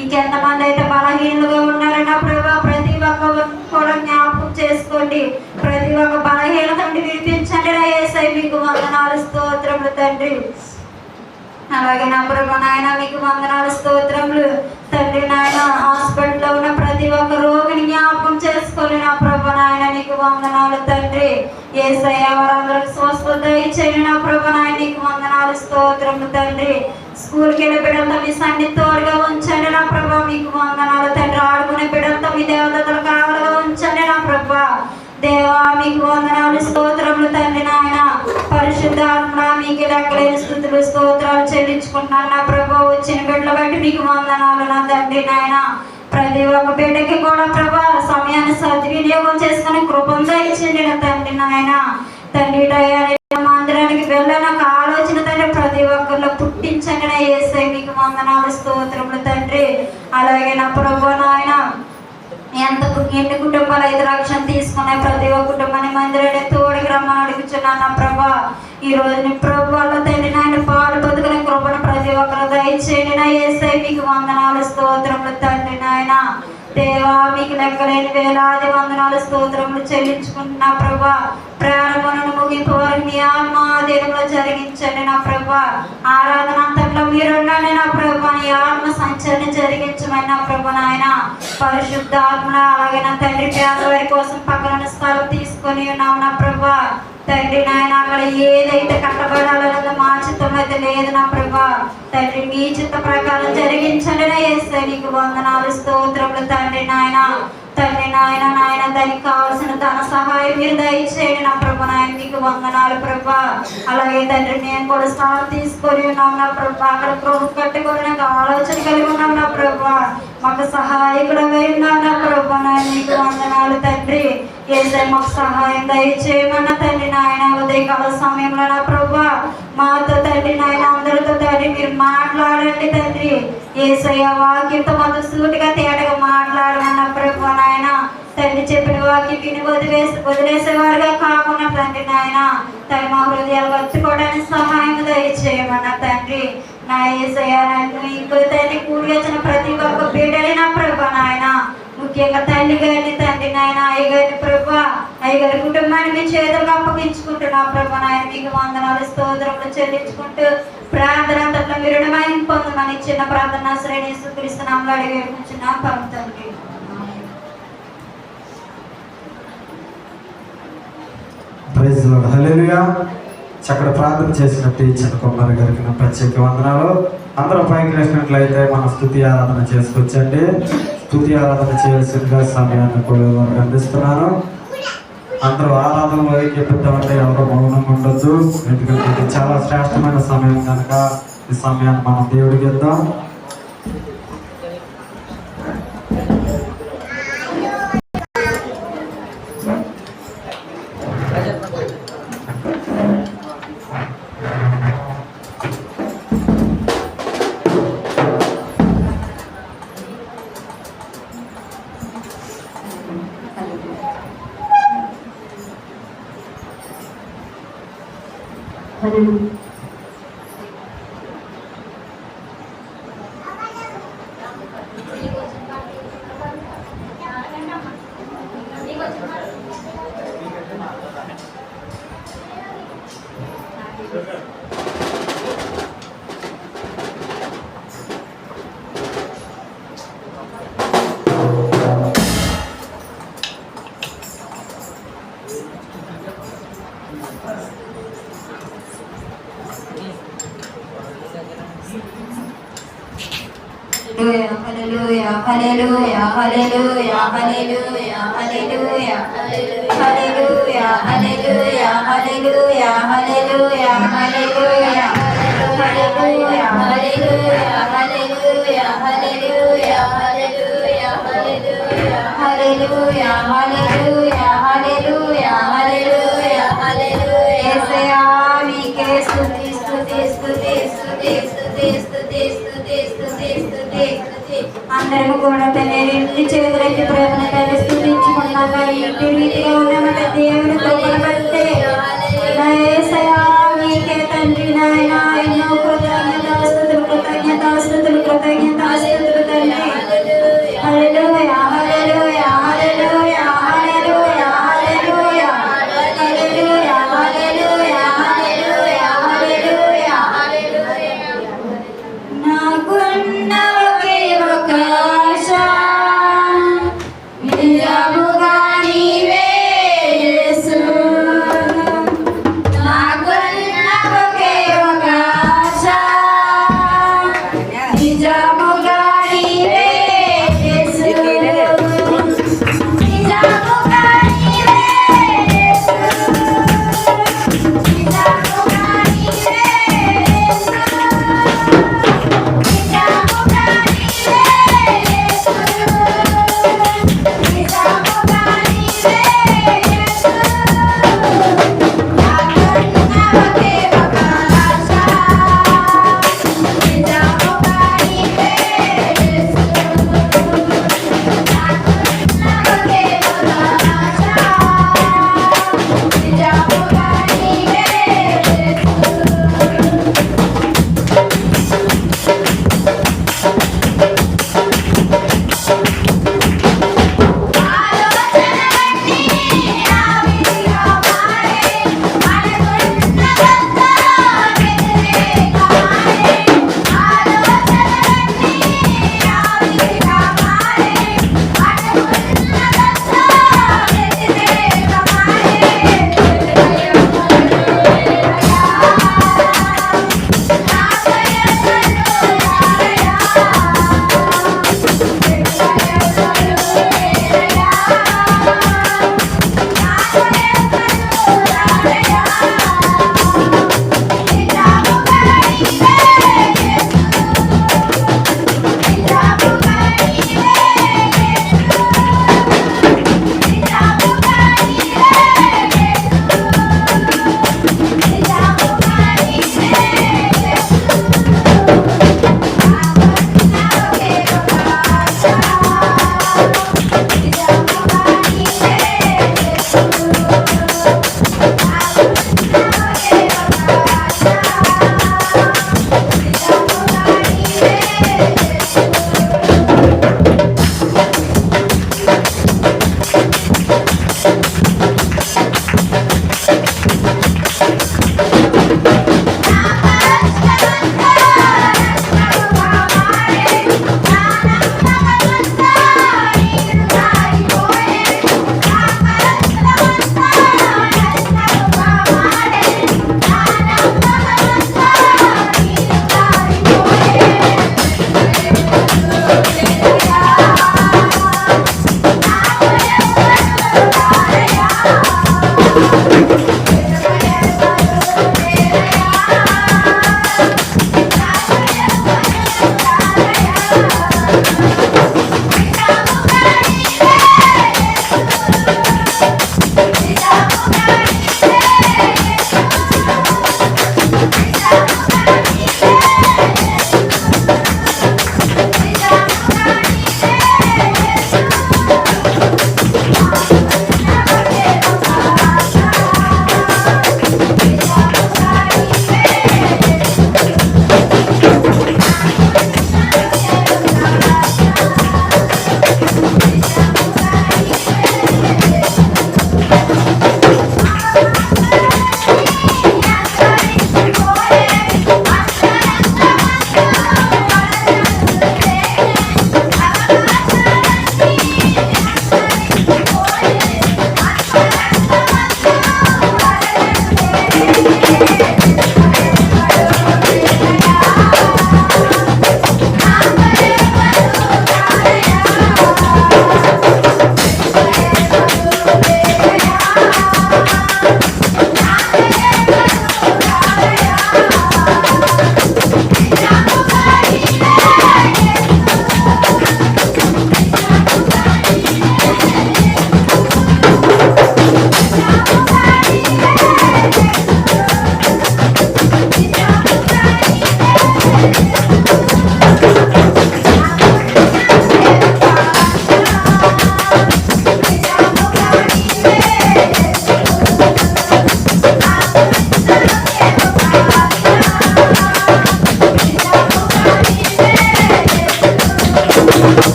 ఇంకెంతమంది అయితే బలహీనులుగా ఉన్నారో నా ప్రభా, ప్రతి ఒక్క కూడా జ్ఞాపకం చేసుకోండి. ప్రతి ఒక్క బలహీనతని విడిపించండి నా యేసయ్య, మీకు వందనాలు స్తోత్రములు తండ్రి. అలాగే నా ప్రభు నాయన, మీకు వందనాలు స్తోత్రములు తండ్రి నాయన. హాస్పిటల్లో ఉన్న ప్రతి ఒక్క రోగిని జ్ఞాపకం చేసుకొని నా ప్రభు నాయన, నీకు వందనాలు తండ్రి. యేసయ్య వారందరికి స్వస్థత ఇచ్చేయండి నా ప్రభు నాయన, నీకు వందనాలు స్తోత్రములు తండ్రి. స్కూల్కి వెళ్ళే బిడ్డలతో మీ సన్ని తోడుగా ఉంచండి నా ప్రభా, మీకు వందనాలు తండ్రి. ఆడుకునే బిడ్డలతో మీ దేవతలు కావాలుగా ఉంచండి నా ప్రభా. దేవా మీకు వందనాలు స్తోత్రములు తండ్రి నాయన. పరిశుద్ధాత్మ మీకు లెక్కలేని స్తుతులు స్తోత్రాలు చెల్లించుకుంటున్నాను నా ప్రభా. వచ్చిన బిడ్డలు బట్టి మీకు వందనాలు నా తండ్రి నాయన. ప్రతి ఒక్క బిడ్డకి కూడా ప్రభా సమయాన్ని సద్వినియోగం చేసుకుని కృపను దయచేయండి నా తండ్రి నాయన. తండ్రి మందిరానికి వెళ్ళాలని ఒక ఆలోచన తండ్రి ప్రతి ఒక్కరిలో పుట్టించండి నా యేసయ్య, మీకు వందనాలు స్తోత్రములు తండ్రి. అలాగే నా ప్రభు నాయన, ఎన్ని కుటుంబాలు 5 లక్షలు తీసుకున్నాయి, ప్రతి ఒక్క కుటుంబాన్ని మందిరాన్ని తోడికి రమ్మని అడుగుతున్నాను నా ప్రభా. ఈ రోజు నీ ప్రభు వల్ల తండ్రి నాయన పాడు బతుకునే కృపను ప్రతి ఒక్కరు దయచేయండి నా యేసయ్య, మీకు వందనాలు స్తోత్రములు తండ్రి నాయన. దేవా మీకు లెక్కలేని వేలాది వందనాలు స్తోత్రములు చెల్లించుకుంటున్నా ప్రభా. ప్రారంభమును ముగింపు వరకు మీ ఆత్మాధీనంలో జరిగించండి నా ప్రభా. ఆరాధన అంతట్లో మీరుండండి నా ప్రభా. నీ ఆత్మ సంచరణ జరిగించమని నా ప్రభు నాయన. పరిశుద్ధాత్మ అలాగే నా తండ్రి పేదవారి కోసం పక్కన స్థలం తీసుకొని ఉన్నావు నా ప్రభా. తండ్రి నాయన అక్కడ ఏదైతే కట్టబడాలన్నదో మా చిత్తం అయితే లేదు నా ప్రభా. తండ్రి మీ చిత్త ప్రకారం జరిగించండి నా యేసయ్య, నీకు వందనాలు స్తోత్రములు తండ్రి నాయన. తండ్రి నాయన దానికి కావాల్సిన ధన సహాయం మీరు దయచేయండి నా ప్రభా. నాయన మీకు వందనాలు ప్రభా. అలాగే తండ్రి నేను కూడా స్థలం తీసుకొని ఉన్నాం నా ప్రభా. అక్కడ గృహ కట్టుకొని నాకు ఆలోచన కలిగి ఉన్నాం నా ప్రభా. మాకు సహాయకుడు ఉన్నాం నా ప్రభా. నాయన మీకు వందనాలు తండ్రి. ఏసై మాకు సహాయం దయచేయమన్న తండ్రి నాయన ఉదయకాల సమయంలో నా ప్రభా మాతో తండ్రి నాయన అందరితో తండ్రి మీరు మాట్లాడండి తండ్రి. ఏసయ్య వాక్యంతో మాతో సూటిగా తేటగా మాట్లాడమన్న ప్రభా నాయన తండ్రి. చెప్పిన వాక్యం విని వదిలేసేవారుగా కాకుండా తండ్రి నాయన తండ్రి మా హృదయాలు వచ్చుకోవడానికి సహాయం దయచేయమన్న తండ్రి. నా ఏసయ్య నన్ను ఇంకో తండ్రి కూడి వచ్చిన ప్రతి ఒక్క బిడ్డని నా ప్రభా నాయన ముఖ్యంగా తల్లి గారిని తండ్రి నాయన అయ్యగారిని ప్రభా అయ్యగారి కుటుంబాన్ని మీ చేతులకు అప్పగించుకుంటున్నా ప్రభా నాయన. మీకు వందనాలు స్తోత్రములు చెల్లించుకుంటూ ప్రార్థన అంతట్లో మీరు పొందమని చిన్న ప్రార్థన శ్రేణి సుక్రీస్తున్నాము అడిగి వేడుకుంటున్నాం పరమ తండ్రి. Praise lord. హల్లెలూయా. చక్కటి ప్రార్థన చేసినట్టు చిన్న కుమార్ గారికి నా ప్రత్యేక వందనాలు. అందరూ పైకి లేచినట్లయితే మన స్తుతి ఆరాధన చేసుకొచ్చండి. స్తుతి ఆరాధన చేయాల్సిందిగా సమయాన్ని కూడా అందిస్తున్నాను. అందరూ ఆరాధనలో ఏకీపిద్దామంటే ఎవరో మౌనంగా ఉండొద్దు. ఎందుకంటే ఇది చాలా శ్రేష్టమైన సమయం కనుక ఈ సమయాన్ని మనం దేవుడికి ఇద్దాం. Hallelujah, hallelujah, hallelujah, hallelujah, hallelujah, hallelujah, hallelujah, hallelujah, hallelujah, hallelujah, hallelujah, hallelujah, hallelujah, hallelujah, hallelujah, hallelujah, hallelujah, hallelujah, hallelujah, hallelujah. Yesaya meeke stuti, stuti, stuti, stuti, stuti, stuti, stuti, stuti, stuti. అందరూ కూడా తల్లి చేతులకి ప్రేమను తల్లి స్తుతించుకున్నాక ఇంటి రీతిగా ఉన్నామంటే దేవుని కృపను బట్టి యేసయ్యా నీకే తండ్రి నాయన ఎన్నో కృతజ్ఞతాస్తుతులు కృతజ్ఞతాస్తుతులు కృతజ్ఞతాస్తుతులు తండ్రి. హల్లెలూయా, హల్లెలూయా, హల్లెలూయా, హల్లెలూయా, హల్లెలూయా, హల్లెలూయా, హల్లెలూయా, హల్లెలూయా, హల్లెలూయా, హల్లెలూయా. నాకున్న ఒకే ఒక ఆశ నిజముగా నీవే యేసు. నాకున్న ఒకే ఒక ఆశ నిజముగా Thank you.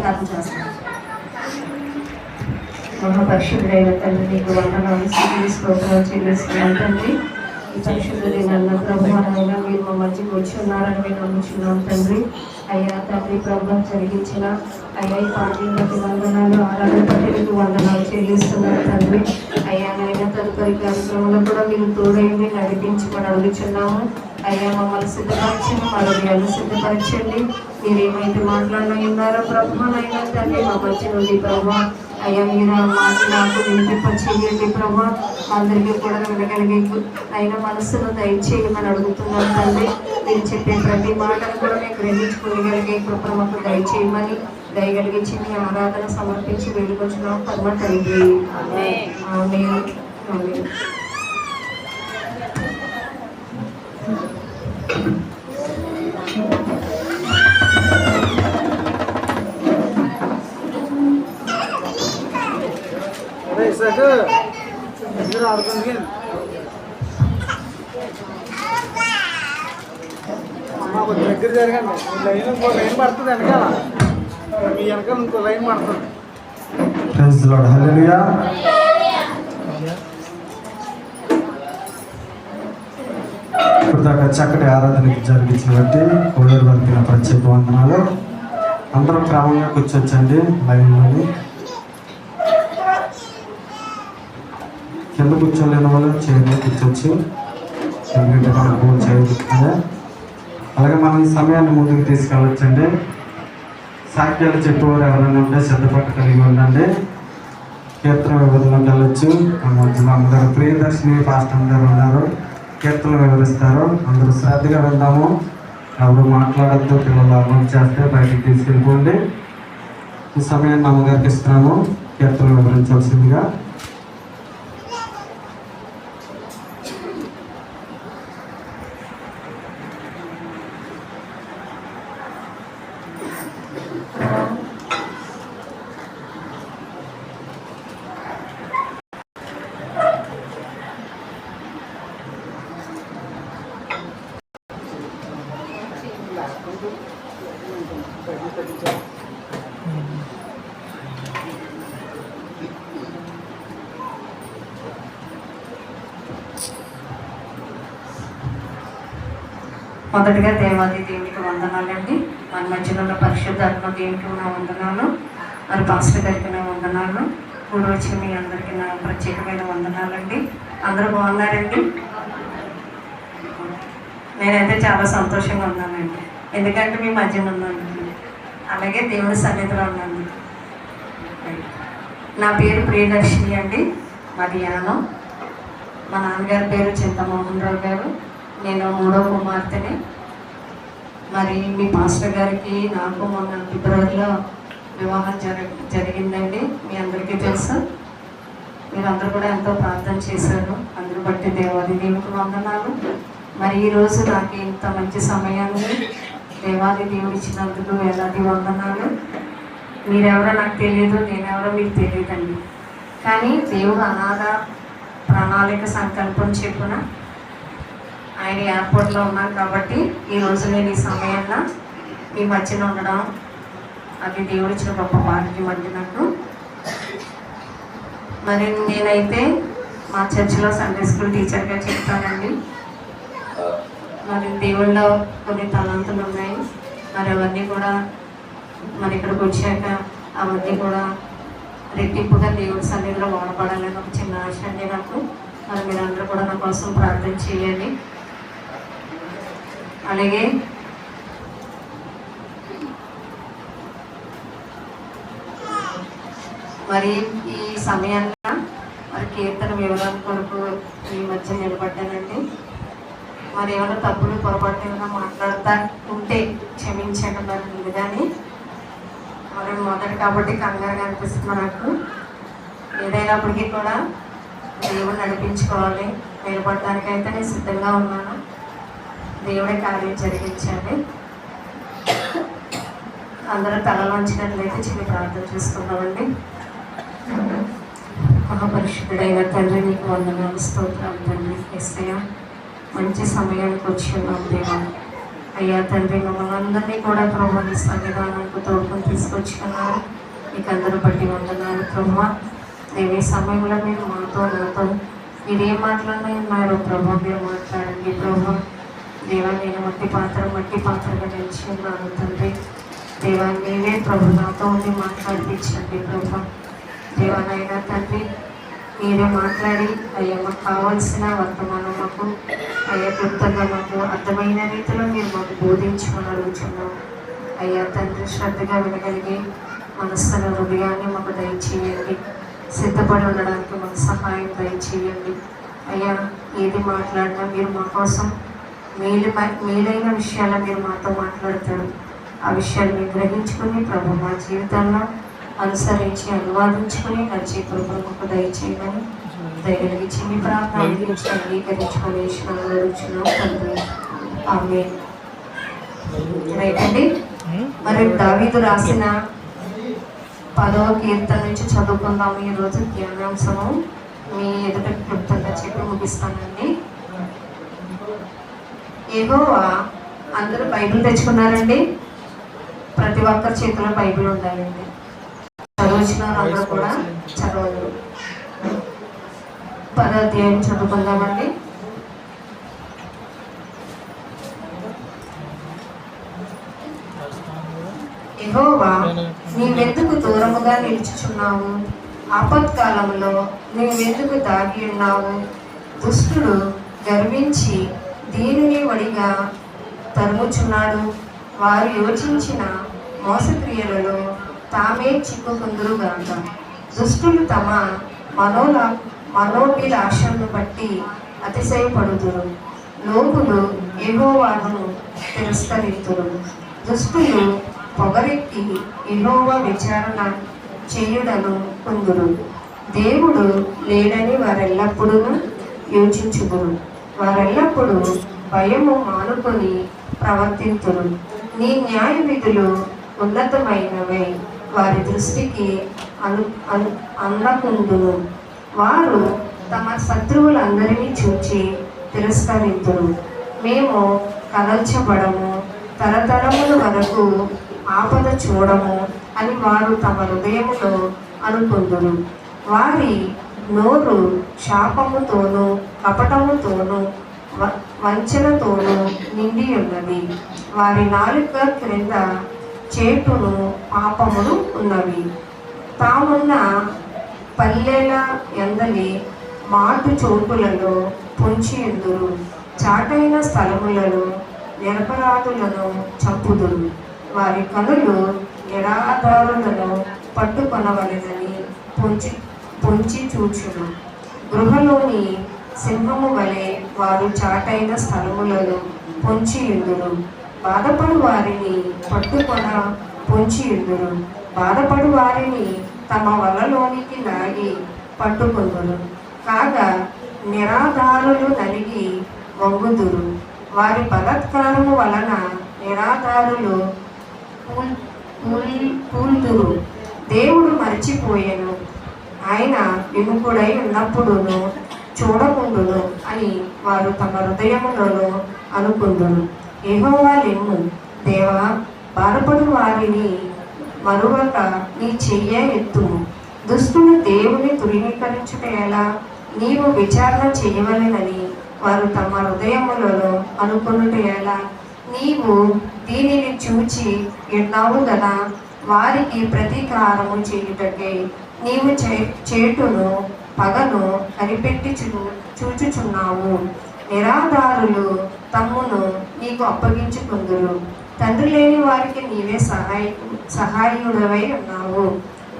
ప్రార్థన చేస్తాం. మహాపరిశుద్ధుడైన తండ్రి నీకు వందనాలు స్తోత్రాలు చెల్లిస్తున్నాను తండ్రి. ఈ పరిశుద్ధుడైన ప్రభువైన మీరు మా మధ్యకి వచ్చి ఉన్నారని మేము నమ్ముచున్నాం తండ్రి. అయ్యా తండ్రి ప్రభు జరిగించిన అయ్యా ఈ పాఠ్యకి వందనాలు ఆరాధన బట్టి మీకు వందనాలు చెల్లిస్తున్నాను తండ్రి. అయ్యా నైనా తదుపరి కార్యక్రమంలో కూడా మీరు తోడైంది నడిపించమని అడుగుచున్నాము. అయ్యా మమ్మల్ని సిద్ధపరచండి, మా హృదయాన్ని సిద్ధపరచండి. మీరు ఏమైతే మాట్లాడినా ఉన్నారో ప్రభునైనా తండ్రి మా మధ్య నుండి ప్రభు అయ్యా మీరు ఆ మాట నాకు వినిపింపచేయండి ప్రభు. అందరికీ కూడా వినగలిగే అయినా మనసును దయచేయమని అడుగుతున్నాను తండ్రి. మీరు చెప్పే ప్రతి మాటను కూడా మేము గ్రహించుకోగలిగే కృపను మాకు దయచేయమని దయగలిగించి మీ ఆరాధన సమర్పించి వెళ్ళుకొచ్చున్నాం పరమ తండ్రి. ఆమేన్. ఆమేన్. దగ్గర జరగండి. లైన్ ఇంకో లైన్ పడుతుంది వెనకాల, మీ వెనకాల ఇంకో లైన్ పడుతుంది. Praise the lord. హల్లెలూయా. ఇప్పటిదాకా చక్కటి ఆరాధనకి జరిగించినటువంటి కోడూరు వారికి ప్రత్యేక వందనాలు. అందరూ క్రమంగా కూర్చోవచ్చండి లైన్లోని. కింద కూర్చోలేని వాళ్ళు చైర్లో కూర్చోవచ్చు, ఎందుకంటే మనకు భోజనం చేయబోతుంది. అలాగే మనం ఈ సమయాన్ని ముందుకు తీసుకెళ్ళొచ్చండి. సాక్ష్యాలు చెప్పేవారు ఎవరైనా ఉంటే సిద్ధపట్టు కలిగి ఉండండి. కీర్తన వివరణలోకి వెళ్ళొచ్చు. మన మధ్యలో అందరూ ప్రియదర్శిని పాస్టర్ గారు ఉన్నారు, కీర్తనలు వివరిస్తారు. అందరూ శ్రద్ధగా విందాము. ఎవరు మాట్లాడద్దు, పిల్లలు అమలు చేస్తే బయటికి తీసుకెళ్ళిపోండి. ఈ సమయాన్ని అమ్మగారికి ఇస్తున్నాము, కీర్తనలు వివరించాల్సిందిగా. మొదటిగా దేవాది దేవునికి వందనాలండి. మన మధ్యలో ఉన్న పరిశుద్ధాత్మ దేవునికి నా వందనాలు, మరి పాస్టర్ గారికి నా వందనాలు, కూడి వచ్చిన మీ అందరికీ నా ప్రత్యేకమైన వందనాలండి. అందరూ బాగున్నారండి? నేనైతే చాలా సంతోషంగా ఉన్నానండి, ఎందుకంటే మీ మధ్యలో ఉన్నాను, అలాగే దేవుని సన్నిధిలో ఉన్నాను. నా పేరు ప్రియదర్శిని అండి, మాది యానం. మా నాన్నగారి పేరు చింతమోహన్ రావు గారు, నేను 3వ కుమార్తెని. మరి మీ పాస్టర్ గారికి నాకు మొన్న ఫిబ్రవరిలో వివాహం జరిగిందండి. మీ అందరికీ తెలుసు, మీరందరూ కూడా ఎంతో ప్రార్థన చేశారు, అందరూ బట్టి దేవాది దేవునికి వందనాలు. మరి ఈరోజు నాకు ఇంత మంచి సమయాన్ని దేవాది దేవుడు ఇచ్చినందుకు వేలాది వందనాలు. మీరెవరో నాకు తెలియదు, నేనెవరో మీకు తెలియదండి, కానీ దేవుడు అనాథ ప్రణాళిక సంకల్పం చెప్పున ఆయన ఎయిర్పోర్ట్లో ఉన్నాను కాబట్టి ఈరోజు నేను ఈ సమయంలో మీ మధ్యన ఉండడం అది దేవుడు ఇచ్చిన గొప్ప భాగ్యం అండి నాకు. మరి నేనైతే మా చర్చిలో సండే స్కూల్ టీచర్గా చెప్తానండి. మరి దేవుళ్ళలో కొన్ని తలంతులు ఉన్నాయి, మరి అవన్నీ కూడా మరి ఇక్కడికి వచ్చాక అవన్నీ కూడా రెట్టింపుగా దేవుడి సన్నిధిలో వాడపడాలని ఒక చిన్న ఆశ అండి నాకు. మరి మీరందరూ కూడా నా కోసం ప్రార్థన చేయండి. అలాగే మరి ఈ సమయంలో మరి కీర్తన వివరణ కొరకు ఈ మధ్య నిలబడ్డానండి. మరి ఏమైనా తప్పులు పొరపాటు ఏమైనా మాట్లాడుతూ ఉంటే క్షమించండి మరి ఉంది. కానీ మరి మొదటి కాబట్టి కంగారుగా అనిపిస్తుంది నాకు. ఏదైనప్పటికీ కూడా దేవుడు నడిపించుకోవాలి, నిలబడడానికైతే నేను సిద్ధంగా ఉన్నాను. దేవుడే కార్యం జరిగించండి. అందరూ తలలోంచినట్లయితే చిన్న ప్రార్థన చేసుకుందామండి. మహాపరిశుద్ధుడైన తండ్రి నీకు వందనాలు, స్తోత్రాలు తండ్రి. యేసయ్య మంచి సమయానికి వచ్చి ఉన్నాం దేవా. అయ్యా తండ్రి, మమ్మల్ని అందరినీ కూడా ప్రభు నీ సన్నిధానానికి తోడుకొని తీసుకొచ్చుకున్నారు. మీకు అందరూ బట్టి వందనాలు ప్రభు. దేవే సమయంలో మీరు మాతో నాతో మీరు ఏం మాట్లాడినా ఉన్నారు ప్రభు, మీరు మాట్లాడండి ప్రభు. దేవా, నేను మట్టి పాత్రగా నిలిచి ఉన్నాను తండ్రి. దేవా, మీరే ప్రభు నాతో ఉండి మాట్లాడిపించండి ప్రభు. దేవానైనా తండ్రి, మీరే మాట్లాడి అయ్యా మాకు కావాల్సిన వర్తమానం మాకు అయ్యా క్లుప్తంగా మాకు అర్థమైన రీతిలో మీరు మాకు బోధించమని అడుగుతున్నాం. అయ్యా తండ్రి, శ్రద్ధగా వినగలిగి మనస్సును హృదయాన్ని మాకు దయచేయండి. సిద్ధపడి ఉండడానికి మాకు సహాయం దయచేయండి. అయ్యా, ఏది మాట్లాడినా మీరు మా కోసం మేలైన విషయాలు మీరు మాతో మాట్లాడతారు. ఆ విషయాన్ని గ్రహించుకుని ప్రభు మా జీవితంలో అనుసరించి అనువాదించుకుని నడిచే కృపను మాకు దయచేయమని దయగలిగించి మీ ప్రార్థన అంగీకరించుకొని అడుగుతున్నాం తండ్రి. ఆమేన్. రైట్ అండి. మరి దావీదు రాసిన 10వ కీర్తన నుంచి చదువుకుందాము ఈరోజు ధ్యానాంశము. మీ ఎదుట క్లుప్తంగా చెప్పి ముగిస్తానండి. యెహోవా, అందరూ బైబిల్ తెచ్చుకున్నారండి? ప్రతి ఒక్కరి చేతిలో బైబిల్ ఉండాలండి. చదివించిన అందరూ కూడా చదవదు. 10వ అధ్యాయం చదువుకుందామండి. యెహోవా, నీవెందుకు దూరముగా నిలుచుచున్నావు? ఆపత్కాలంలో నీవెందుకు దాగి ఉన్నావు? దుష్టుడు గర్వించి దీనిని వడిగా తరుముచున్నాడు. వారు యోచించిన మోసక్రియలలో తామే చిక్కుకుందురుగాక. దుష్టులు తమ మనోభిలాషను బట్టి అతిశయపడుదురు. లోకులు యెహోవాను తిరస్కరింతురు. దుష్టులు పొగరెక్కి యెహోవా విచారణ చేయుడను కొందురు. దేవుడు లేడని వారెల్లప్పుడూ యోచించుదురు. వారెల్లప్పుడూ భయము మానుకొని ప్రవర్తింతురు. నీ న్యాయ విధులు ఉన్నతమైనవై వారి దృష్టికి అందకుందును. వారు తమ శత్రువులందరినీ చూచి తిరస్కరింతురు. మేము కదల్చబడము, తరతరముల వరకు ఆపద చూడము అని వారు తమ హృదయములో అనుకుందురు. వారి నోరు శాపముతోనూ కపటముతోనూ వంచనతోనూ నిండి ఉన్నది. వారి నాలుక క్రింద చేటును పాపములు ఉన్నవి. తామున్న పల్లెల ఎందలి మాటు చోటులలో పొంచి ఎందురు. చాటైన స్థలములలో నిరపరాధులను చంపుదురు. వారి కనులు నిరాధారులను పట్టుకొనవలెనని పొంచి చూచును. గృహలోని సింహము వలె వారు చాటైన స్థలములలో పొంచి ఎందురు. బాధపడు వారిని పట్టుకొన పొంచి ఎందురు. బాధపడు వారిని తమ వలలోనికి లాగి పట్టుకొందురు. కాగా నిరాధారులు నలిగి వంగుదురు. వారి బలాత్కారము వలన నిరాధారులు కూల్దురు. దేవుడు మరిచిపోయెను, ఆయన విముఖుడై ఉన్నప్పుడును చూడకుండును అని వారు తమ హృదయములలో అనుకుందురు. యెహోవా లెమ్ము, దేవా, బాధపడు వారిని మరువక నీ చెయ్య ఎత్తుము. దుష్టులు దేవుని తృణీకరించుట ఎలా? నీవు విచారణ చేయవలెనని వారు తమ హృదయములలో అనుకునుట ఎలా? నీవు దీనిని చూచి ఉన్నావు కదా. వారికి ప్రతీకారము చేయుటకై నీవు చేటును పగను కనిపెట్టి చూచుచున్నావు. నిరాధారులు తమ్మును నీకు అప్పగించుకుందురు. తండ్రి లేని వారికి నీవే సహాయుడవై ఉన్నావు.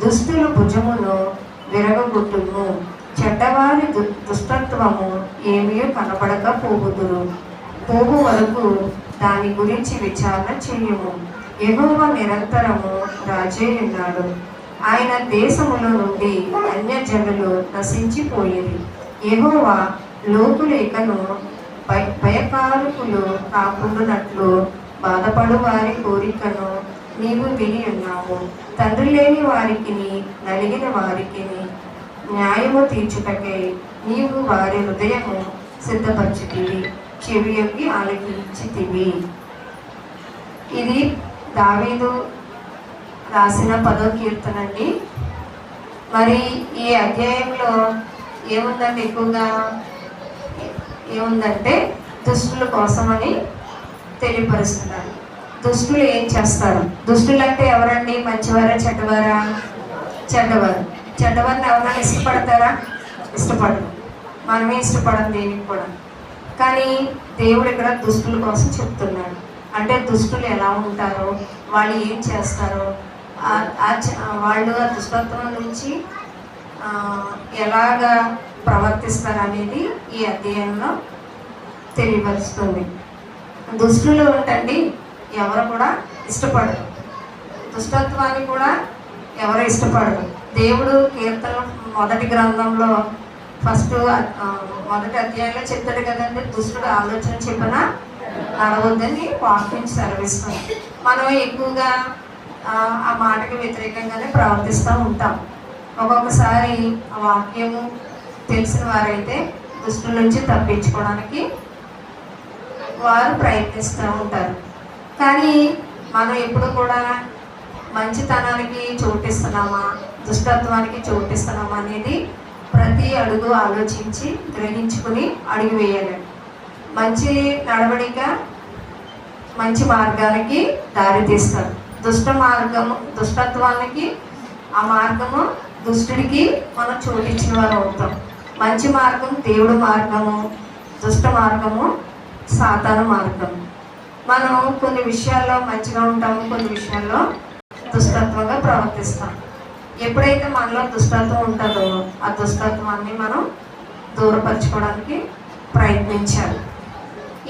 దుష్టుల భుజమును విరగొట్టుము. చెడ్డవారి దుష్టత్వము ఏమీ కనబడక పోగు వరకు దాని గురించి విచారణ చేయము. యెహోవా నిరంతరము రాజే ఉన్నాడు. ఆయన దేశములో నుండి అన్యజనులు నశించిపోయేది. యెహోవా లోకులేకను భయకారకులు కాకుండానట్లు బాధపడు వారి కోరికను నీవు విని ఉన్నావు. తండ్రి లేని వారికి నలిగిన వారికి న్యాయము తీర్చుటకై నీవు వారి హృదయము సిద్ధపరచితివి, చెవియొగ్గి ఆలకించితివి. ఇది దావీదు రాసిన 10వ కీర్తన అండి. మరి ఈ అధ్యాయంలో ఏముందంటే ఎక్కువగా ఏముందంటే దుష్టుల కోసమని తెలియపరుస్తున్నారు. దుష్టులు ఏం చేస్తారు? దుష్టులు అంటే ఎవరండి? మంచివారా చెడ్డవారా? చెడ్డవారు. చెడ్డవారిని ఎవరైనా ఇష్టపడతారా? ఇష్టపడరు. మనమే ఇష్టపడం దేనికి కూడా. కానీ దేవుడు ఇక్కడ దుష్టుల కోసం చెప్తున్నాడు. అంటే దుష్టులు ఎలా ఉంటారో, వాళ్ళు ఏం చేస్తారో, వాళ్ళు ఆ దుష్టత్వం నుంచి ఎలాగా ప్రవర్తిస్తారు అనేది ఈ అధ్యాయంలో తెలియపరుస్తుంది. దుష్టులు ఉంటండి ఎవరు కూడా ఇష్టపడరు. దుష్టత్వాన్ని కూడా ఎవరు ఇష్టపడరు. దేవుడు కీర్తన మొదటి గ్రంథంలో మొదటి అధ్యాయంలో చెప్తాడు కదండి, దుష్టుడు ఆలోచన చెప్పిన నడవద్దని వాక్యం సెలవిస్తాం. మనం ఎక్కువగా ఆ మాటకి వ్యతిరేకంగానే ప్రవర్తిస్తూ ఉంటాం. ఒక్కొక్కసారి ఆ వాక్యము తెలిసిన వారైతే దుష్టుల నుంచి తప్పించుకోవడానికి వారు ప్రయత్నిస్తూ ఉంటారు. కానీ మనం ఎప్పుడు కూడా మంచితనానికి చోటిస్తున్నామా, దుష్టత్వానికి చోటిస్తున్నామా అనేది ప్రతి అడుగు ఆలోచించి గ్రహించుకుని అడుగు వేయాలి. మంచి నడవడిక మంచి మార్గానికి దారి తీస్తారు. దుష్టత్వానికి ఆ మార్గము దుష్టుడికి మనం చోటించిన వారు అవుతాం. మంచి మార్గం దేవుడు మార్గము, దుష్ట మార్గము సాతాను మార్గము. మనం కొన్ని విషయాల్లో మంచిగా ఉంటాము, కొన్ని విషయాల్లో దుష్టత్వంగా ప్రవర్తిస్తాం. ఎప్పుడైతే మనలో దుష్టత్వం ఉంటుందో ఆ దుష్టత్వాన్ని మనం దూరపరచుకోవడానికి ప్రయత్నించాలి.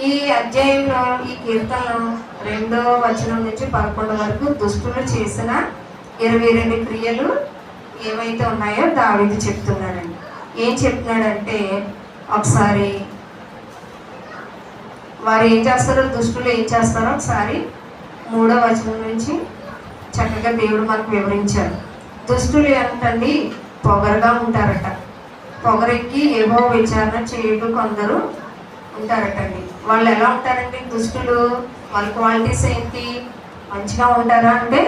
ఈ అధ్యాయంలో ఈ కీర్తనలో 2వ వచనం నుంచి 11 వరకు దుష్టులు చేసిన 22 క్రియలు ఏవైతే ఉన్నాయో దావీదు చెప్తున్నాడండి. ఏం చెప్తున్నాడంటే, ఒకసారి వారు ఏం చేస్తారో, దుష్టులు ఏం చేస్తారో ఒకసారి 3వ వచనం నుంచి చక్కగా దేవుడు మనకు వివరించారు. దుష్టులు ఏంటండి పొగరుగా ఉంటారట. పొగరెక్కి ఏవో విచారణ చేయడం కొందరు ఉంటారటండి. వాళ్ళు ఎలా ఉంటారండి దుష్టులు? వాళ్ళ క్వాలిటీస్ ఏంటి? మంచిగా ఉంటారా అంటే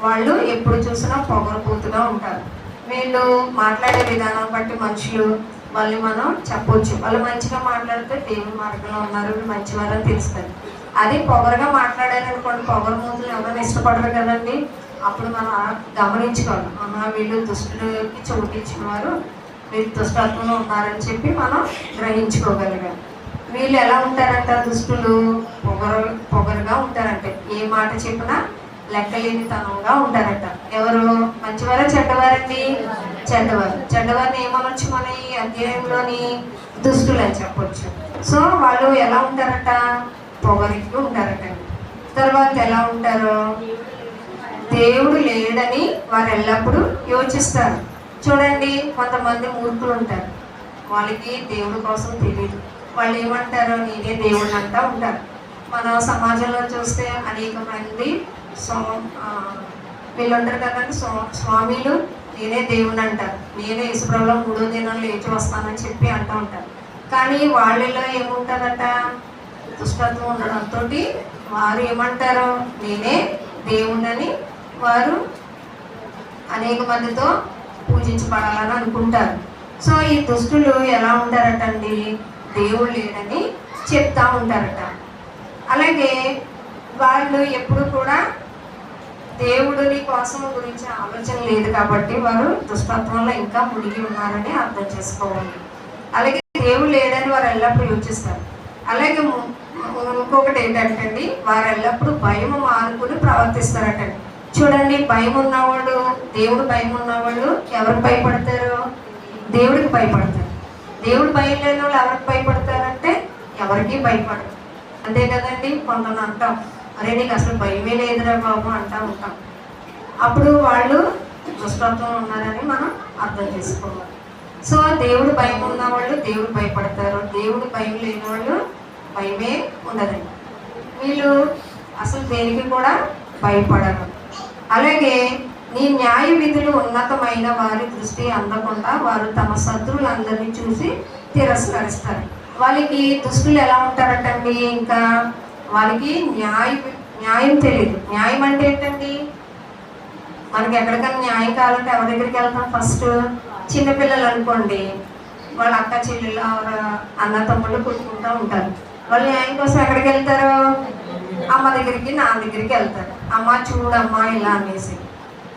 వాళ్ళు ఎప్పుడు చూసినా పొగరపోతుగా ఉంటారు. వీళ్ళు మాట్లాడే విధానం బట్టి మనుషులు వాళ్ళని మనం చెప్పొచ్చు, వాళ్ళు మంచిగా మాట్లాడితే దేవుని మార్గంలో ఉన్నారు, మంచివారని తెలుస్తుంది. అది పొగరుగా మాట్లాడారనుకోండి, పొగరు మూతులు ఎవరైనా ఇష్టపడరు కదండి. అప్పుడు మనం గమనించుకోవాలి, వీళ్ళు దుష్టులకి చోటించిన వారు, వీళ్ళు దుష్టత్వంలో ఉన్నారని చెప్పి మనం గ్రహించుకోగలిగాం. వీళ్ళు ఎలా ఉంటారంట? దుష్టులు పొగరుగా ఉంటారంటే ఏ మాట చెప్పినా లెక్కలేనితనంగా ఉంటారట. ఎవరు? మంచివారా చెడ్డవారండి? చెడ్డవారు. చెడ్డవారిని ఏమనొచ్చు మన ఈ అధ్యాయంలోని? దుష్టులు అని చెప్పొచ్చు. సో వాళ్ళు ఎలా ఉంటారట? పొగరికి ఉంటారట. తర్వాత ఎలా ఉంటారు? దేవుడు లేడని వారు ఎల్లప్పుడూ యోచిస్తారు. చూడండి, కొంతమంది మూర్ఖులు ఉంటారు, వాళ్ళకి దేవుడి కోసం తెలియదు. వాళ్ళు ఏమంటారు? నేనే దేవుడు అంటూ ఉంటారు. మన సమాజంలో చూస్తే అనేక మంది వీళ్ళు ఉంటారు కదండి, స్వామీలు, నేనే దేవుని అంటారు, నేనే యేసుప్రభువులో 3వ దినం లేచి వస్తానని చెప్పి అంటూ ఉంటారు. కానీ వాళ్ళలో ఏముంటుందట? దుష్టత్వం ఉండడంతో వారు ఏమంటారు? నేనే దేవుణ్ణని వారు అనేక మందితో పూజించబడాలని అనుకుంటారు. సో ఈ దుష్టులు ఎలా ఉంటారటండి? దేవుడు లేడని చెప్తా ఉంటారట. అలాగే వాళ్ళు ఎప్పుడు కూడా దేవుడిని కోసం గురించి ఆలోచన లేదు కాబట్టి వారు దుష్టత్వంలో ఇంకా మునిగి ఉన్నారని అర్థం చేసుకోవాలి. అలాగే దేవుడు లేడని వారు ఎల్లప్పుడూ యోచిస్తారు. అలాగే ఇంకొకటి ఏంటంటే వారు ఎల్లప్పుడూ భయం మానుకుని ప్రవర్తిస్తారటండి. చూడండి, భయం ఉన్నవాళ్ళు, దేవుడు భయం ఉన్నవాళ్ళు ఎవరికి భయపడతారు? దేవుడికి భయపడతారు. దేవుడు భయం లేని వాళ్ళు ఎవరికి భయపడతారంటే ఎవరికి భయపడరు. అంతే కదండి. కొంతమంది అంటాం, అరే నీకు అసలు భయమే లేదురా బాబు అంటూ ఉంటాం. అప్పుడు వాళ్ళు దుష్టత్వం ఉన్నారని మనం అర్థం చేసుకోవాలి. సో దేవుడు భయం ఉన్న వాళ్ళు దేవుడు భయపడతారు, దేవుడు భయం లేని వాళ్ళు భయమే ఉండదండి. వీళ్ళు అసలు దేనికి కూడా భయపడరు. అలాగే నీ న్యాయ విధులు ఉన్నతమైన వారి దృష్టి అందకుండా వారు తమ శత్రువులందరినీ చూసి తిరస్కరిస్తారు. వాళ్ళకి దుష్టులు ఎలా ఉంటారటండి? ఇంకా వాళ్ళకి న్యాయం తెలియదు. న్యాయం అంటే ఏంటండి? మనకి ఎక్కడికైనా న్యాయం కావాలంటే ఎవరి దగ్గరికి వెళ్తాం? ఫస్ట్ చిన్నపిల్లలు అనుకోండి, వాళ్ళ అక్క చెల్లెళ్ళు అన్న తమ్ముళ్ళు కొట్టుకుంటూ ఉంటారు. వాళ్ళు న్యాయం కోసం ఎక్కడికి వెళ్తారు? అమ్మ దగ్గరికి, నాన్న దగ్గరికి వెళ్తారు. అమ్మ చూడమ్మా ఇలా అనేసి.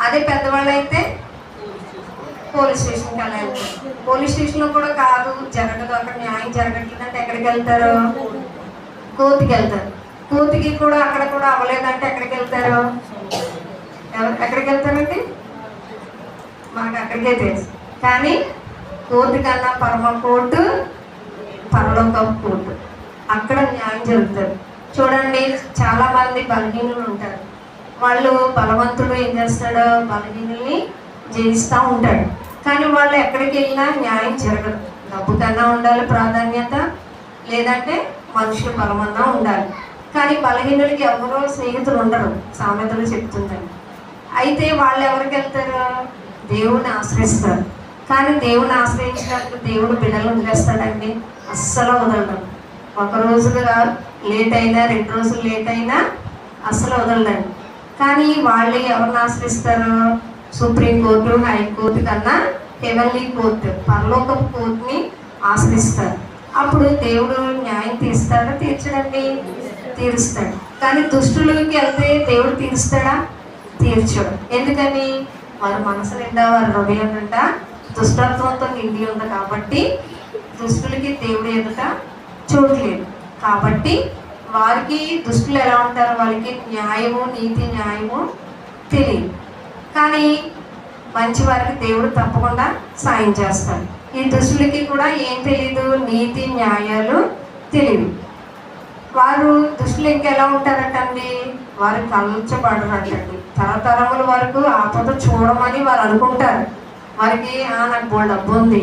అదే పెద్దవాళ్ళు అయితే పోలీస్ స్టేషన్కి అలా వెళ్తారు. పోలీస్ స్టేషన్లో కూడా కాదు, జరగదు, అక్కడ న్యాయం జరగట్లేదంటే ఎక్కడికి వెళ్తారు? కోర్టుకి వెళ్తారు. కోర్టుకి కూడా అక్కడ కూడా అవ్వలేదంటే ఎక్కడికి వెళ్తారు? ఎక్కడికి వెళ్తారండి? మనకు అక్కడికే తెలుసు. కానీ కోర్టు కన్నా కోర్టు పరలోక కోర్టు, అక్కడ న్యాయం జరుగుతుంది. చూడండి, చాలా మంది బలహీనులు ఉంటారు. వాళ్ళు బలవంతుడు ఏం చేస్తాడో బలహీనుల్ని జయిస్తూ ఉంటాడు. కానీ వాళ్ళు ఎక్కడికి వెళ్ళినా న్యాయం జరగదు. డబ్బు కన్నా ఉండాలి ప్రాధాన్యత, లేదంటే మనుషులు బలమన్నా ఉండాలి. కానీ బలహీనులకి ఎవరో స్నేహితులు ఉండరు, సామెతలు చెప్తుందండి. అయితే వాళ్ళు ఎవరికి వెళ్తారు? దేవుడిని ఆశ్రయిస్తారు. కానీ దేవుని ఆశ్రయించినప్పుడు దేవుడు బిడ్డలు వదిలేస్తాడండి? అస్సలు వదలడం. ఒక రోజుగా లేట్ అయినా, 2 రోజులు లేట్ అయినా అస్సలు వదలడండి. కానీ వాళ్ళు ఎవరిని ఆశ్రయిస్తారు? సుప్రీంకోర్టు, హైకోర్టు కన్నా హెవెన్లీ కోర్టు, పరలోకపు కోర్టుని ఆశ్రయిస్తారు. అప్పుడు దేవుడు న్యాయం తీస్తాడా? తీర్చడండి? తీరుస్తాడు. కానీ దుష్టులకి వెళ్తే దేవుడు తీరుస్తాడా? తీర్చడు. ఎందుకని? వారి మనసు నిండా, వారి హృదయం నిండా దుష్టత్వంతో నిండి ఉంది కాబట్టి దుష్టులకి దేవుడు ఎదుట చూడలేదు. కాబట్టి వారికి దుష్టులు ఎలా ఉంటారు? వాళ్ళకి న్యాయము, నీతి న్యాయము తెలియదు. కానీ మంచి వారికి దేవుడు తప్పకుండా సాయం చేస్తాడు. ఈ దుష్టులకి కూడా ఏం తెలియదు? నీతి న్యాయాలు తెలియదు. వారు దుష్టులు ఇంకెలా ఉంటారటండి? వారు కలచబడరంటండి. తరతరముల వరకు ఆపద చూడమని వారు అనుకుంటారు. వారికి నాకు బోల్డ్ డబ్బు ఉంది,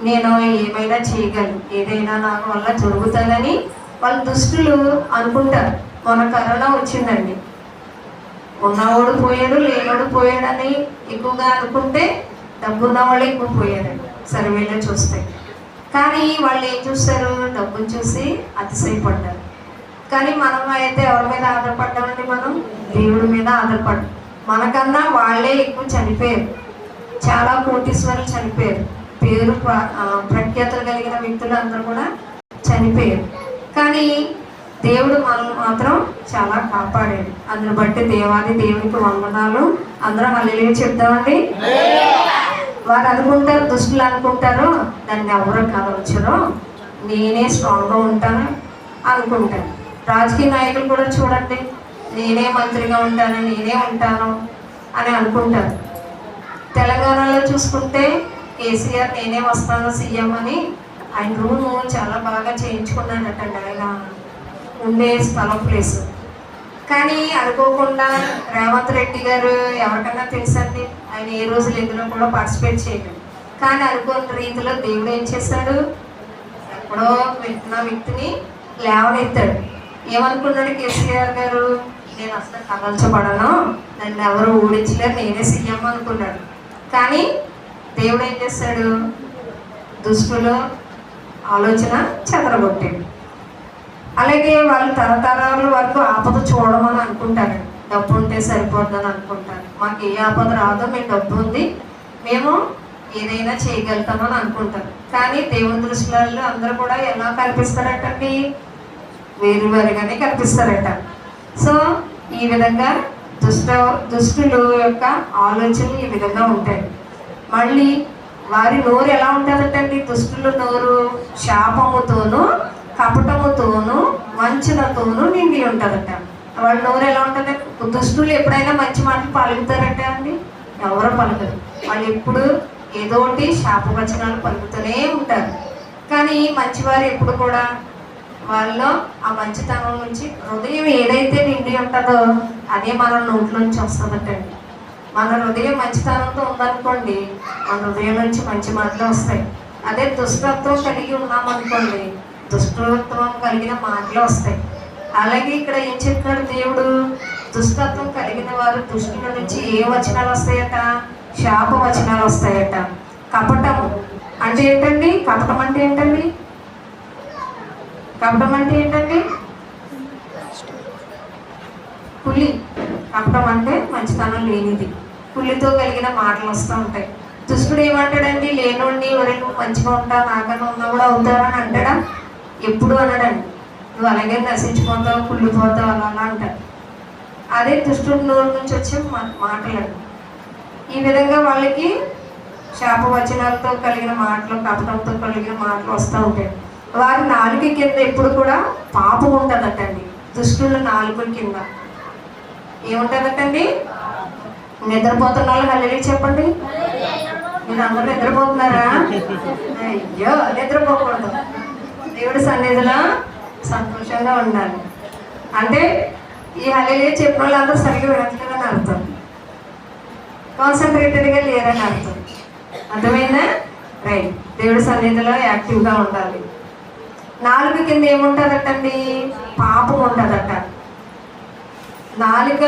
నేను ఏమైనా చేయగలను, ఏదైనా నాకు వల్ల జరుగుతుందని వాళ్ళు దుష్టులు అనుకుంటారు. మన కరోనా వచ్చిందండి, ఉన్నవాడు పోయాడు, లేనోడు పోయాడని ఎక్కువగా అనుకుంటే డబ్బు ఉన్న వాళ్ళు ఎక్కువ పోయారండి సర్వేలో చూస్తే. కానీ వాళ్ళు ఏం చూస్తారు? డబ్బును చూసి అతిశయపడ్డారు. కానీ మనం అయితే ఎవరి మీద ఆధారపడ్డామండి? మనం దేవుడి మీద ఆధారపడ్డాం. మనకన్నా వాళ్ళే ఎక్కువ చనిపోయారు. చాలా కోటీశ్వరులు చనిపోయారు. పేరు ప్రఖ్యాతులు కలిగిన వ్యక్తులు అందరూ కూడా చనిపోయారు. కానీ దేవుడు మనల్ని మాత్రం చాలా కాపాడాడు. అందుని బట్టి దేవాది దేవునికి వందనాలు. అందరం హల్లెలూయా చెప్తామండి. వారు అనుకుంటారు, దుష్టులు అనుకుంటారు, దాన్ని ఎవరు కలవచ్చరు, నేనే స్ట్రాంగ్గా ఉంటాను అనుకుంటాను. రాజకీయ నాయకులు కూడా చూడండి, నేనే మంత్రిగా ఉంటాను, నేనే ఉంటాను అని అనుకుంటారు. తెలంగాణలో చూసుకుంటే కేసీఆర్ నేనే వస్తాను సీఎం అని ఆయన రూము చాలా బాగా చేయించుకున్నాడటండి, ఆయన ఉండే స్థలం ప్లేస్. కానీ అనుకోకుండా రేవంత్ రెడ్డి గారు ఎవరికన్నా తెలుసండి, ఆయన ఏ రోజులు ఎందులో కూడా పార్టిసిపేట్ చేయలేదు. కానీ అనుకోని రీతిలో దేవుడు ఏం చేశాడు? ఎక్కడో పెట్టిన వ్యక్తిని లేవనెత్తాడు. ఏమనుకున్నాడు కేసీఆర్ గారు? నేను అసలు కదల్చబడను, నన్ను ఎవరు ఊడించలేరు, నేనే సీఎం అనుకున్నాడు. కానీ దేవుడు ఏం చేశాడు? దుష్టులు ఆలోచన చెదరగొట్టాడు. అలాగే వాళ్ళు తరతరాల వరకు ఆపద చూడమని అనుకుంటారు. డబ్బు ఉంటే సరిపోతుందని అనుకుంటారు. మాకు ఏ ఆపద రాదో, మేము డబ్బు ఉంది, మేము ఏదైనా చేయగలుగుతామని అనుకుంటారు. కానీ దేవుని దృష్టిలో అందరూ కూడా ఎలా కనిపిస్తారటండి? వేరువేరుగానే కనిపిస్తారట. సో ఈ విధంగా దుష్టుల యొక్క ఆలోచనలు ఈ విధంగా ఉంటాయి. మళ్ళీ వారి నోరు ఎలా ఉంటుందటండి? దుష్టుల నోరు శాపముతోనూ కపటముతోనూ వంచనతోనూ నిండి ఉంటుందట. వాళ్ళ నోరు ఎలా ఉంటుంది? దుష్టులు ఎప్పుడైనా మంచి మాటలు పలుకుతారట అండి? ఎవరో పలుకరు. వాళ్ళు ఎప్పుడు ఏదో ఒకటి శాపవచనాలు పలుకుతూనే ఉంటారు. కానీ మంచివారు ఎప్పుడు కూడా వాళ్ళలో ఆ మంచితనం నుంచి హృదయం ఏదైతే నిండి ఉంటుందో అదే మన నోట్లోంచి వస్తుందటండి. మన హృదయం మంచితనంతో ఉందనుకోండి, మన హృదయం నుంచి మంచి మాటలు వస్తాయి. అదే దుష్టత్వం కలిగి ఉన్నామనుకోండి, దుష్టత్వం కలిగిన మాటలు వస్తాయి. అలాగే ఇక్కడ ఏం చెప్తున్నాడు దేవుడు? దుష్టత్వం కలిగిన వారు దుష్టుల నుంచి ఏ వచనాలు వస్తాయట? శాప వచనాలు వస్తాయట. కపటము అంటే ఏంటండి? కపటం అంటే ఏంటండి? కపటం అంటే ఏంటండి? కులి. కపటం అంటే మంచితనం లేనిది. కులితో కలిగిన మాటలు వస్తూ ఉంటాయి. దుష్టుడు ఏమంటాడండి? లేనోడిని ఎవరి నువ్వు మంచిగా ఉంటావు, నాకన్నా ఉన్నా కూడా అవుతావు అని అంటాడా? ఎప్పుడు అనడండి. నువ్వు అలాగే నశించిపోతావు, కుళ్ళిపోతావు అలా అంటాడు. అదే దుష్టుడి నోరు నుంచి వచ్చే మాటలండి. ఈ విధంగా వాళ్ళకి శాపవచనాలతో కలిగిన మాటలు, కపటంతో కలిగిన మాటలు వస్తూ ఉంటాయి. వారి నాలుక కింద ఎప్పుడు కూడా పాపం ఉంటుందటండి. దుష్టుల నాలుక కింద ఏముంటుందటండి? నిద్రపోతున్న వాళ్ళు హల్లెలూయా చెప్పండి. మీరు అందరూ నిద్రపోతున్నారా? అయ్యో, నిద్రపోకూడదు. దేవుడి సన్నిధిలో సంతోషంగా ఉండాలి. అంటే ఈ హల్లెలూయా చెప్పిన వాళ్ళందరూ సరిగ్గా వినట్లేదని అర్థం, కాన్సన్ట్రేటెడ్గా లేరని అర్థం. అర్థమైందా? రైట్. దేవుడి సన్నిధిలో యాక్టివ్గా ఉండాలి. నాలుక కింద ఏముంటుందటండి? పాపం ఉంటుందట. నాలుక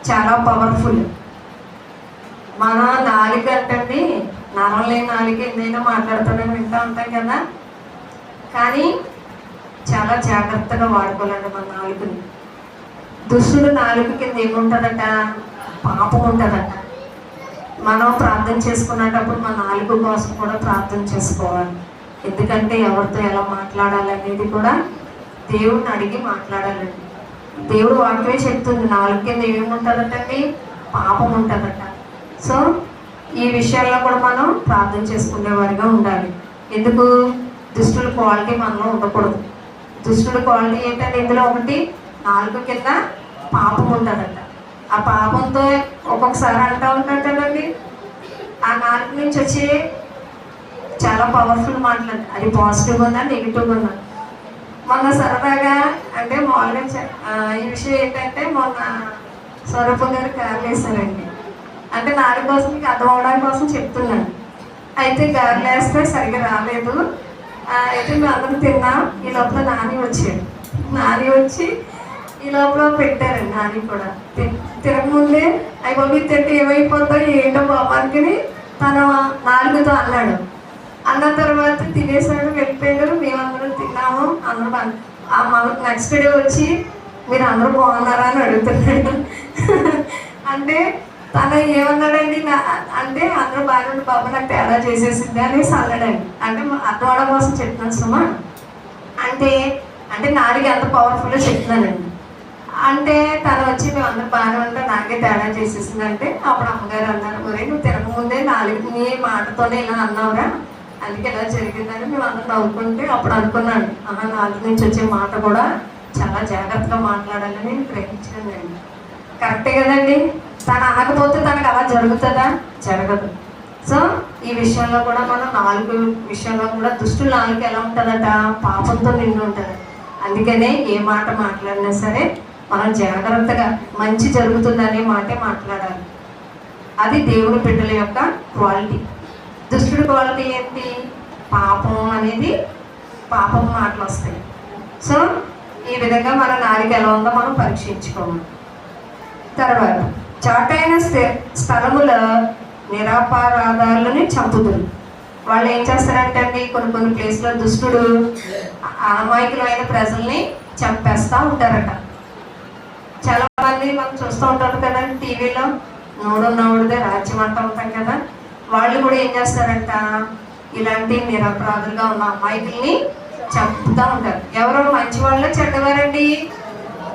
చాలా పవర్ఫుల్. మన నాలుక అంటండి, నరం లేని నాలుక ఏదైనా మాట్లాడుతానని వింటూ ఉంటాం కదా, కానీ చాలా జాగ్రత్తగా వాడుకోవాలండి మన నాలుకని. దుష్టుడు నాలుక కింద ఏముంటుందట? పాపం ఉంటుందట. మనం ప్రార్థన చేసుకునేటప్పుడు మన నాలుక కోసం కూడా ప్రార్థన చేసుకోవాలి. ఎందుకంటే ఎవరితో ఎలా మాట్లాడాలనేది కూడా దేవుడిని అడిగి మాట్లాడాలండి. దేవుడు వాక్యమే చెప్తుంది, నాలుక కింద ఏముంటుందటండి? పాపం ఉంటుందట. సో ఈ విషయాల్లో కూడా మనం ప్రార్థన చేసుకునేవారిగా ఉండాలి. ఎందుకు? దుష్టుల క్వాలిటీ మనలో ఉండకూడదు. దుష్టుల క్వాలిటీ ఏంటంటే ఇందులో ఒకటి, నాలుక కింద పాపం ఉంటుందట. ఆ పాపంతో ఒక్కొక్కసారి అంటూ ఉంటాడు కదండి, ఆ నాలుక నుంచి వచ్చి చాలా పవర్ఫుల్ మాట్లాడు. అది పాజిటివ్గా ఉందా, నెగిటివ్గా ఉందా? మొన్న సరదాగా అంటే మామూలుగా ఈ విషయం ఏంటంటే, మొన్న స్వరూప గారు గారెలు వేశారండి. అంటే నాలుగు కోసం మీకు అర్థం అవడానికి కోసం చెప్తున్నాను. అయితే గారెలు వేస్తే సరిగ్గా రాలేదు. అయితే మేము అందరం తిన్నాం. ఈ లోపల నాని వచ్చాడు. నాని వచ్చి ఈ లోపల పెట్టారండి. నాని కూడా తిరగముందే అవి బాబు తింటే ఏమైపోతావు ఏంటో బాబు అనుకుని తన నాలుగుతో అన్నాడు. అన్న తర్వాత తినేసాడు, వెళ్ళిపోయాడు. మేమందరం తిన్నాము. అందరూ నెక్స్ట్ డే వచ్చి మీరు అందరూ బాగున్నారా అని అడుగుతున్నాడు. అంటే తను ఏమన్నాడండి? అంటే అందరూ బాగా బాబు నాకు తేడా చేసేసింది అనేసి అన్నాడండి. అంటే అర్థం అవడం కోసం చెప్తున్నాను సుమా. అంటే నాలుగు ఎంత పవర్ఫుల్గా చెప్తున్నానండి. అంటే తను వచ్చి మేము అందరూ బాగానే ఉంటే నాకే తేడా చేసేసింది. అంటే అప్పుడు అమ్మగారు అన్నారు, ఒరే నువ్వు తిరగముందే నాలుగు నీ మాటతోనే ఇలా అన్నావురా, అందుకే ఎలా జరిగిందని మేము అందరూ నవ్వుకుంటే అప్పుడు అనుకున్నాను, నాలుగు నుంచి వచ్చే మాట కూడా చాలా జాగ్రత్తగా మాట్లాడాలని నేను గ్రహించానండి. కరెక్టే కదండి. తను అనకపోతే తనకు అలా జరుగుతుందా? జరగదు. సో ఈ విషయంలో కూడా మనం నాలుగు విషయంలో కూడా దుష్టుల నాలుగు ఎలా ఉంటుందట? పాపంతో నిండి ఉంటుంది. అందుకనే ఏ మాట మాట్లాడినా సరే మనం జాగ్రత్తగా మంచి జరుగుతుందనే మాటే మాట్లాడాలి. అది దేవుని బిడ్డల యొక్క క్వాలిటీ. దుష్టుడి క్వాలిటీ ఏంటి? పాపం అనేది, పాపం మాటలు వస్తాయి. సో ఈ విధంగా మన నాలుక ఎలా ఉందో మనం పరీక్షించుకోవాలి. తర్వాత చాటైన స్థలముల నిరాపరాధాలని చంపుదురు. వాళ్ళు ఏం చేస్తారంటే అండి, కొన్ని ప్లేస్లో దుష్టుడు అమాయకులైన ప్రజల్ని చంపేస్తూ ఉంటారట. చాలా మంది మనం చూస్తూ ఉంటారు కదా టీవీలో, నోడుదే రాజ్యం అంటూ ఉంటాం కదా. వాళ్ళు కూడా ఏం చేస్తారంట, ఇలాంటి నిరపరాధులుగా ఉన్న అమాయకుల్ని చంపుతూ ఉంటారు. ఎవరో మంచి వాళ్ళు చెడ్డవారండి?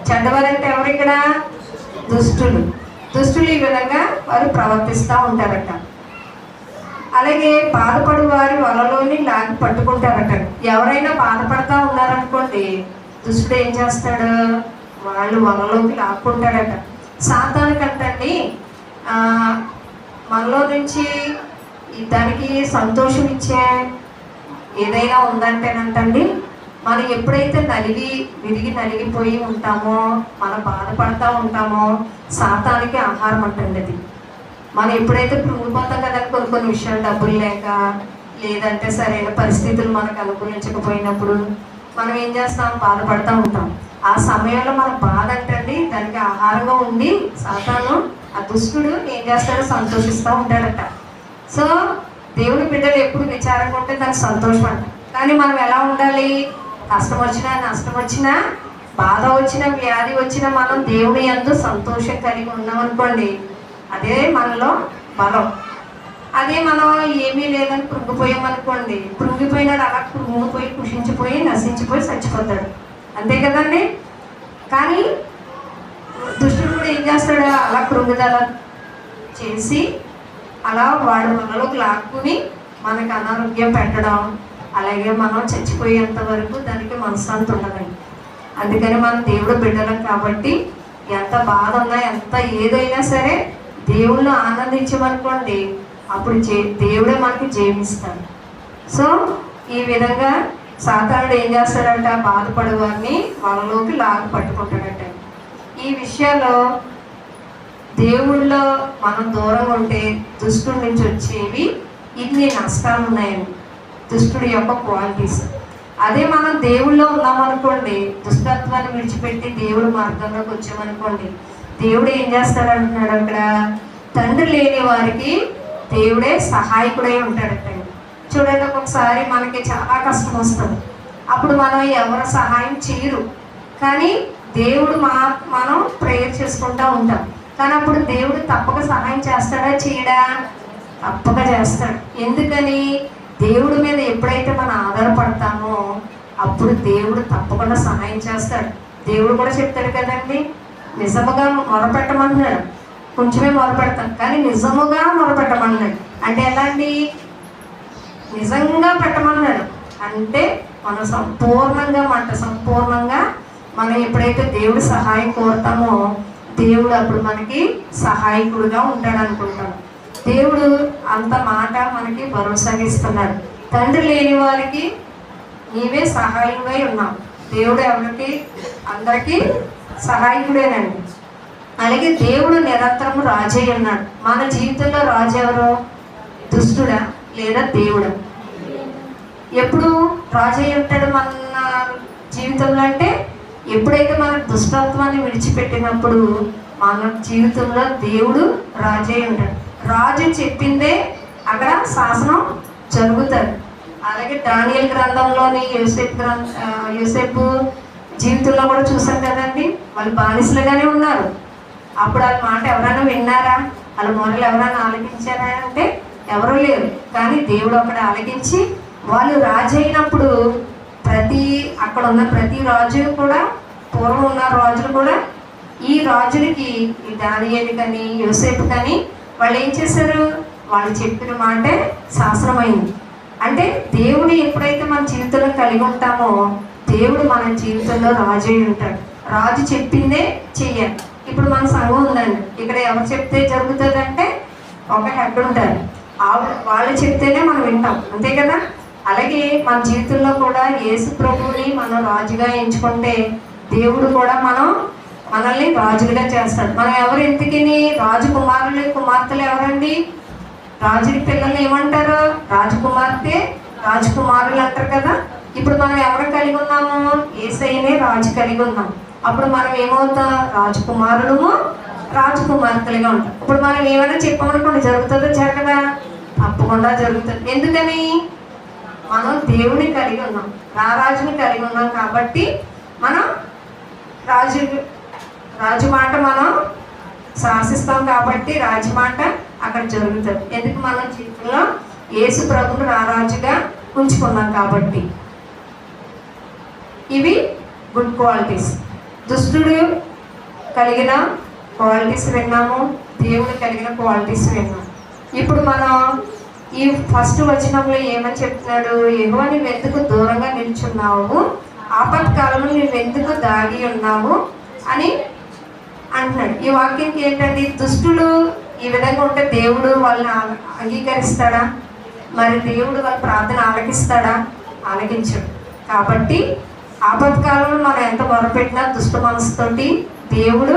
చెడ్డవారంటే ఎవరు ఇక్కడ? దుష్టులు. దుష్టులు ఈ విధంగా వారు ప్రవర్తిస్తూ ఉంటారట. అలాగే బాధపడు వారి వలలోని లాగి పట్టుకుంటారట. ఎవరైనా బాధపడతా ఉన్నారనుకోండి, దుష్టుడు ఏం చేస్తాడు? వాళ్ళు వలలోకి లాక్కుంటాడట. సాతానుకంటండి మనలో నుంచి దానికి సంతోషం ఇచ్చే ఏదైనా ఉందంటేనంటండి, మనం ఎప్పుడైతే విరిగి నలిగిపోయి ఉంటామో, మనం బాధపడతా ఉంటామో, సాతానికి ఆహారం అంటండి అది. మనం ఎప్పుడైతే కృంగిపోతాం కదా కొన్ని విషయాలు, డబ్బులు లేక లేదంటే సరైన పరిస్థితులు మనకు అనుకూలించకపోయినప్పుడు మనం ఏం చేస్తాం? బాధపడతా ఉంటాం. ఆ సమయంలో మన బాధ అంటండి దానికి ఆహారంగా ఉండి సాతాను, ఆ దుష్టుడు ఏం చేస్తాడో సంతోషిస్తూ ఉంటాడట. సో దేవుని బిడ్డలు ఎప్పుడు విచారంగా ఉంటే దానికి సంతోషం అంట. కానీ మనం ఎలా ఉండాలి? కష్టం వచ్చినా నష్టం వచ్చినా బాధ వచ్చిన, వ్యాధి వచ్చిన మనం దేవుని యందు సంతోషం కలిగి ఉన్నాం అనుకోండి, అదే మనలో బలం. అదే మనం ఏమీ లేదని కృంగిపోయామనుకోండి, కృంగిపోయినాడు అలా కృంగిపోయి కుషించిపోయి నశించిపోయి చచ్చిపోతాడు. అంతే కదండి. కానీ దుష్టుడు కూడా ఏం చేస్తాడు, అలా కృంగుదల చేసి అలా వాడు మనలోకి లాక్కుని మనకు అనారోగ్యం పెట్టడం, అలాగే మనం చచ్చిపోయేంత వరకు దానికి మనశ్శాంతి ఉండదండి. అందుకని మనం దేవుడు బిడ్డలం కాబట్టి ఎంత బాధ ఉన్నా, ఎంత ఏదైనా సరే దేవుళ్ళు ఆనందించమనుకోండి, అప్పుడు దేవుడే మనకి జయమిస్తాడు. సో ఈ విధంగా సాతానుడు ఏం చేస్తాడంట, బాధపడే వారిని వాళ్ళలోకి లాగి పట్టుకుంటాడట. ఈ విషయాల్లో దేవుళ్ళో మనం దూరంగా ఉంటే దుష్టుడి నుంచి వచ్చేవి ఇన్ని నష్టాలు ఉన్నాయండి, దుష్టుడి యొక్క క్వాలిటీస్. అదే మనం దేవుళ్ళో ఉన్నామనుకోండి, దుష్టత్వాన్ని విడిచిపెట్టి దేవుడు మార్గంలోకి వచ్చామనుకోండి, దేవుడు ఏం చేస్తాడంటున్నాడు అక్కడ, తండ్రి లేని వారికి దేవుడే సహాయకుడై ఉంటాడటండి. చూడండి, ఒక్కొక్కసారి మనకి చాలా కష్టం వస్తుంది, అప్పుడు మనం ఎవరు సహాయం చేయరు, కానీ దేవుడు మనం ప్రేయర్ చేసుకుంటూ ఉంటాం. కానీ అప్పుడు దేవుడు తప్పక సహాయం చేస్తాడా, చేయడా? తప్పక చేస్తాడు. ఎందుకని? దేవుడి మీద ఎప్పుడైతే మనం ఆధారపడతామో అప్పుడు దేవుడు తప్పకుండా సహాయం చేస్తాడు. దేవుడు కూడా చెప్తాడు కదండి, నిజముగా మొరపెట్టమంటున్నాడు. కొంచెమే మొరపెడతాం, కానీ నిజముగా మొరపెట్టమన్నాడు. అంటే ఎలాంటి? నిజంగా పెట్టమన్నాడు. అంటే మనం సంపూర్ణంగా మనం ఎప్పుడైతే దేవుడి సహాయం కోరుతామో దేవుడు అప్పుడు మనకి సహాయకుడుగా ఉంటాడు అనుకుంటాం. దేవుడు అంత మాట మనకి భరోసాగా ఇస్తున్నాడు. తండ్రి లేని వారికి నీవే సహాయంగా ఉన్నావు. దేవుడు ఎవరికి? అందరికీ సహాయకుడేనండి. అలాగే దేవుడు నిరంతరము రాజై ఉన్నాడు. మన జీవితంలో రాజు ఎవరు? దుష్టుడా లేదా దేవుడా? ఎప్పుడు రాజై ఉంటాడు మన జీవితంలో అంటే ఎప్పుడైతే మన దుష్టత్వాన్ని విడిచిపెట్టినప్పుడు మన జీవితంలో దేవుడు రాజై ఉంటాడు. రాజు చెప్పిందే అక్కడ శాసనం జరుగుతుంది. అలాగే దానియేలు గ్రంథంలోని యోసేపు జీవితంలో కూడా చూసాం కదండి, వాళ్ళు బానిసలుగానే ఉన్నారు. అప్పుడు వాళ్ళ మాట ఎవరైనా విన్నారా? వాళ్ళ మొరలు ఎవరైనా ఆలకించారా అంటే ఎవరూ లేరు. కానీ దేవుడు అక్కడ ఆలకించి వాళ్ళు రాజు అయినప్పుడు అక్కడ ఉన్న ప్రతి రాజు కూడా, పూర్వం ఉన్న రాజులు కూడా ఈ రాజులకి, ఈ దానియేలు కానీ యోసేపు కానీ వాళ్ళు ఏం చేశారు? వాళ్ళు చెప్పిన మాటే శాసనమైంది. అంటే దేవుడు ఎప్పుడైతే మన జీవితంలో కలిగి ఉంటామో దేవుడు మన జీవితంలో రాజు అయి ఉంటాడు. రాజు చెప్పిందే చెయ్యాలి. ఇప్పుడు మన సంఘం ఉందండి, ఇక్కడ ఎవరు చెప్తే జరుగుతుంది అంటే ఒక హెడ్ ఉంటారు, వాళ్ళు చెప్తేనే మనం వింటాం. అంతే కదా? అలాగే మన జీవితంలో కూడా యేసు ప్రభువుని మనం రాజుగా ఎంచుకుంటే దేవుడు కూడా మనల్ని రాజులుగా చేస్తాడు. మనం ఎవరు? ఎందుకని? రాజకుమారులు కుమార్తెలు ఎవరండి? రాజుని పిల్లల్ని ఏమంటారు? రాజకుమార్తె రాజకుమారులు అంటారు కదా. ఇప్పుడు మనం ఎవరు కలిగి ఉన్నాము? యేసయ్యనే రాజు కలిగి ఉన్నాం. అప్పుడు మనం ఏమవుతాం? రాజకుమారులము రాజకుమార్తెలుగా ఉంటాం. ఇప్పుడు మనం ఏమైనా చెప్పామనుకోండి, జరుగుతుందో జరగదా? తప్పకుండా జరుగుతుంది. ఎందుకని? మనం దేవుని కలిగి ఉన్నాం, రాజుని కలిగి ఉన్నాం కాబట్టి మనం రాజు మాట మనం శాసిస్తాం కాబట్టి రాజు మాట అక్కడ జరుగుతుంది. ఎందుకు? మన జీవితంలో యేసు ప్రభువును రారాజుగా ఉంచుకున్నాం కాబట్టి. ఇవి గుడ్ క్వాలిటీస్. దుష్టుడు కలిగిన క్వాలిటీస్ విన్నాము, దేవుడు కలిగిన క్వాలిటీస్ విన్నాము. ఇప్పుడు మనం ఈ ఫస్ట్ వచనంలో ఏమని చెప్తున్నాడు? యెహోవా నువ్వెందుకు దూరంగా నిల్చున్నావు, ఆపత్కాలంలో నువ్వెందుకు దాగి ఉన్నావు అని అంటున్నాడు. ఈ వాక్యానికి ఏంటండి? దుష్టులు ఈ విధంగా ఉంటే దేవుడు వాళ్ళని అంగీకరిస్తాడా? మరి దేవుడు వాళ్ళ ప్రార్థన ఆలకిస్తాడా? ఆలకించడు. కాబట్టి ఆపత్కాలంలో మనం ఎంత మొరపెట్టినా దుష్ట మనసుతోటి దేవుడు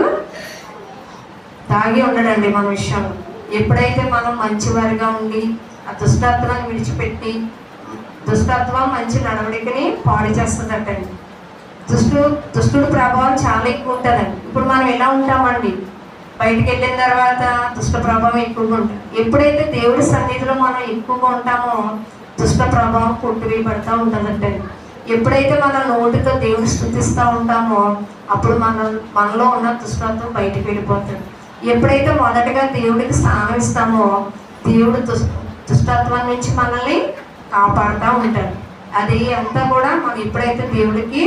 దాగి ఉండడండి మన విషయంలో. ఎప్పుడైతే మనం మంచివారిగా ఉండి ఆ దుష్టత్వాన్ని విడిచిపెట్టి, దుష్టత్వం మంచి నడవడికని పాడు చేస్తుందటండి. దుష్టుడు ప్రభావం చాలా ఎక్కువ ఉంటుందండి. ఇప్పుడు మనం ఎలా ఉంటామండి? బయటికి వెళ్ళిన తర్వాత దుష్ట ప్రభావం ఎక్కువగా ఉంటుంది. ఎప్పుడైతే దేవుడి సన్నిధిలో మనం ఎక్కువగా ఉంటామో దుష్ట ప్రభావం కొట్టివేయబడుతూ ఉంటుందంటండి. ఎప్పుడైతే మన నోటితో దేవుని స్తుతిస్తూ ఉంటామో అప్పుడు మనలో ఉన్న దుష్టత్వం బయటికి వెళ్ళిపోతుంది. ఎప్పుడైతే మొదటగా దేవుడికి స్థానం ఇస్తామో దేవుడు దుష్టత్వం నుంచి మనల్ని కాపాడుతూ ఉంటాడు. అది అంతా కూడా మనం ఎప్పుడైతే దేవుడికి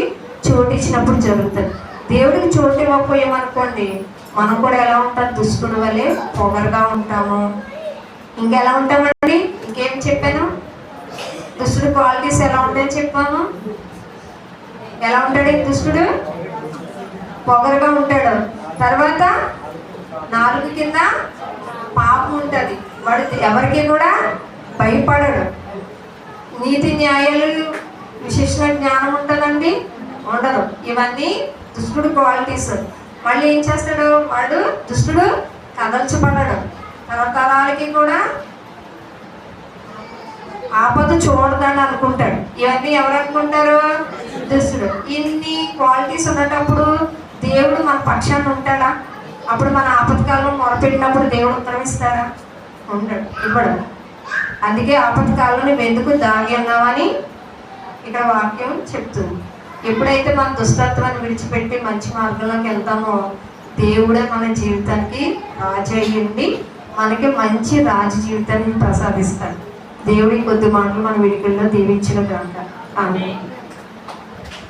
చోటు ఇచ్చినప్పుడు జరుగుతుంది. దేవుడికి చోటు ఇవ్వకపోయామనుకోండి మనం కూడా ఎలా ఉంటాం? దుష్టుడు వలె పొగరుగా ఉంటాము. ఇంకెలా ఉంటామండి? ఇంకేం చెప్పాను? దుష్టుడు క్వాలిటీస్ ఎలా ఉంటాయని చెప్పాను. ఎలా ఉంటాడు దుష్టుడు? పొగరుగా ఉంటాడు. తర్వాత నాలుగు కింద పాపం ఉంటుంది. వాడు ఎవరికి కూడా భయపడడు. నీతి న్యాయాలు విశేష జ్ఞానం ఉంటుందండి? ఉండదు. ఇవన్నీ దుష్టుడు క్వాలిటీస్. మళ్ళీ ఏం చేస్తాడు వాడు? దుష్టుడు కదల్చబడడు. తరతరాలకి కూడా ఆపద చూడదని అనుకుంటాడు. ఇవన్నీ ఎవరు అనుకుంటారు? దుష్టుడు. ఇన్ని క్వాలిటీస్ ఉన్నప్పుడు దేవుడు మన పక్షాన్ని ఉంటాడా? అప్పుడు మన ఆపత్కాలం మొరపెట్టినప్పుడు దేవుడు ఉత్తరం ఇస్తారా? ఉండడు, ఇవ్వడు. అందుకే ఆపత్కాలంలో నువ్వు ఎందుకు దాగి ఉన్నావని ఇక్కడ వాక్యం చెప్తుంది. ఎప్పుడైతే మన దుష్టత్వాన్ని విడిచిపెట్టి మంచి మార్గంలోకి వెళ్తామో దేవుడే మన జీవితానికి రాజు అయ్యింది, మనకి మంచి రాజు జీవితాన్ని ప్రసాదిస్తాడు. దేవుడి కొద్ది మాటలు మన విడికిల్లో దీవించిన కాక ఆమేన్.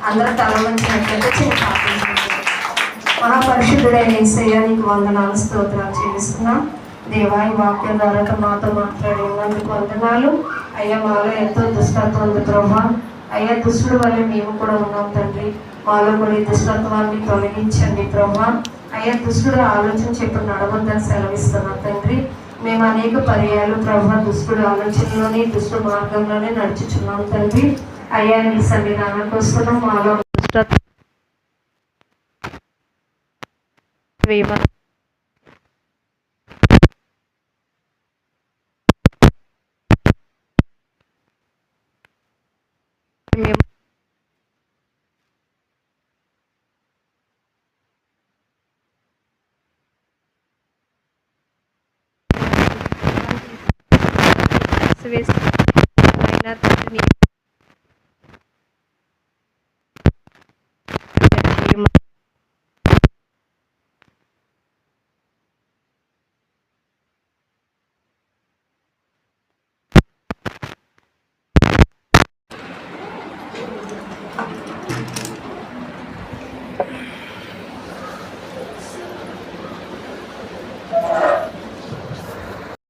అందరూ తల వంచినట్లయితే చిన్న ప్రార్థన చేద్దాం. మహాపరిశుద్ధుడైన యేసయ్య నీకు వందనాలు స్తోత్రాలు చెల్లిస్తున్నాం. దేవా ఈ వాక్యం ద్వారా మాతో మాట్లాడినందుకు వందనాలు. అయ్యా మాలో ఎంతో దుష్టత్వం ఉంది ప్రభా. అయ్యా దుష్టుడు వల్ల మేము కూడా ఉన్నాం తండ్రి. మాలో కూడా ఈ దుష్టత్వాన్ని తొలగించండి ప్రభా. అయ్యా దుష్టుడు ఆలోచన చెప్పి నడవద్దని సెలవిస్తున్నాం తండ్రి. మేము అనేక పర్యాలు ప్రభా దుష్టుడు ఆలోచనలోని దుష్టు మార్గంలోనే నడుచుచున్నాం తండ్రి. అయ్యా నీ సన్నిధానానికి వస్తున్నాం. మాలో దుష్టత్వం వేసి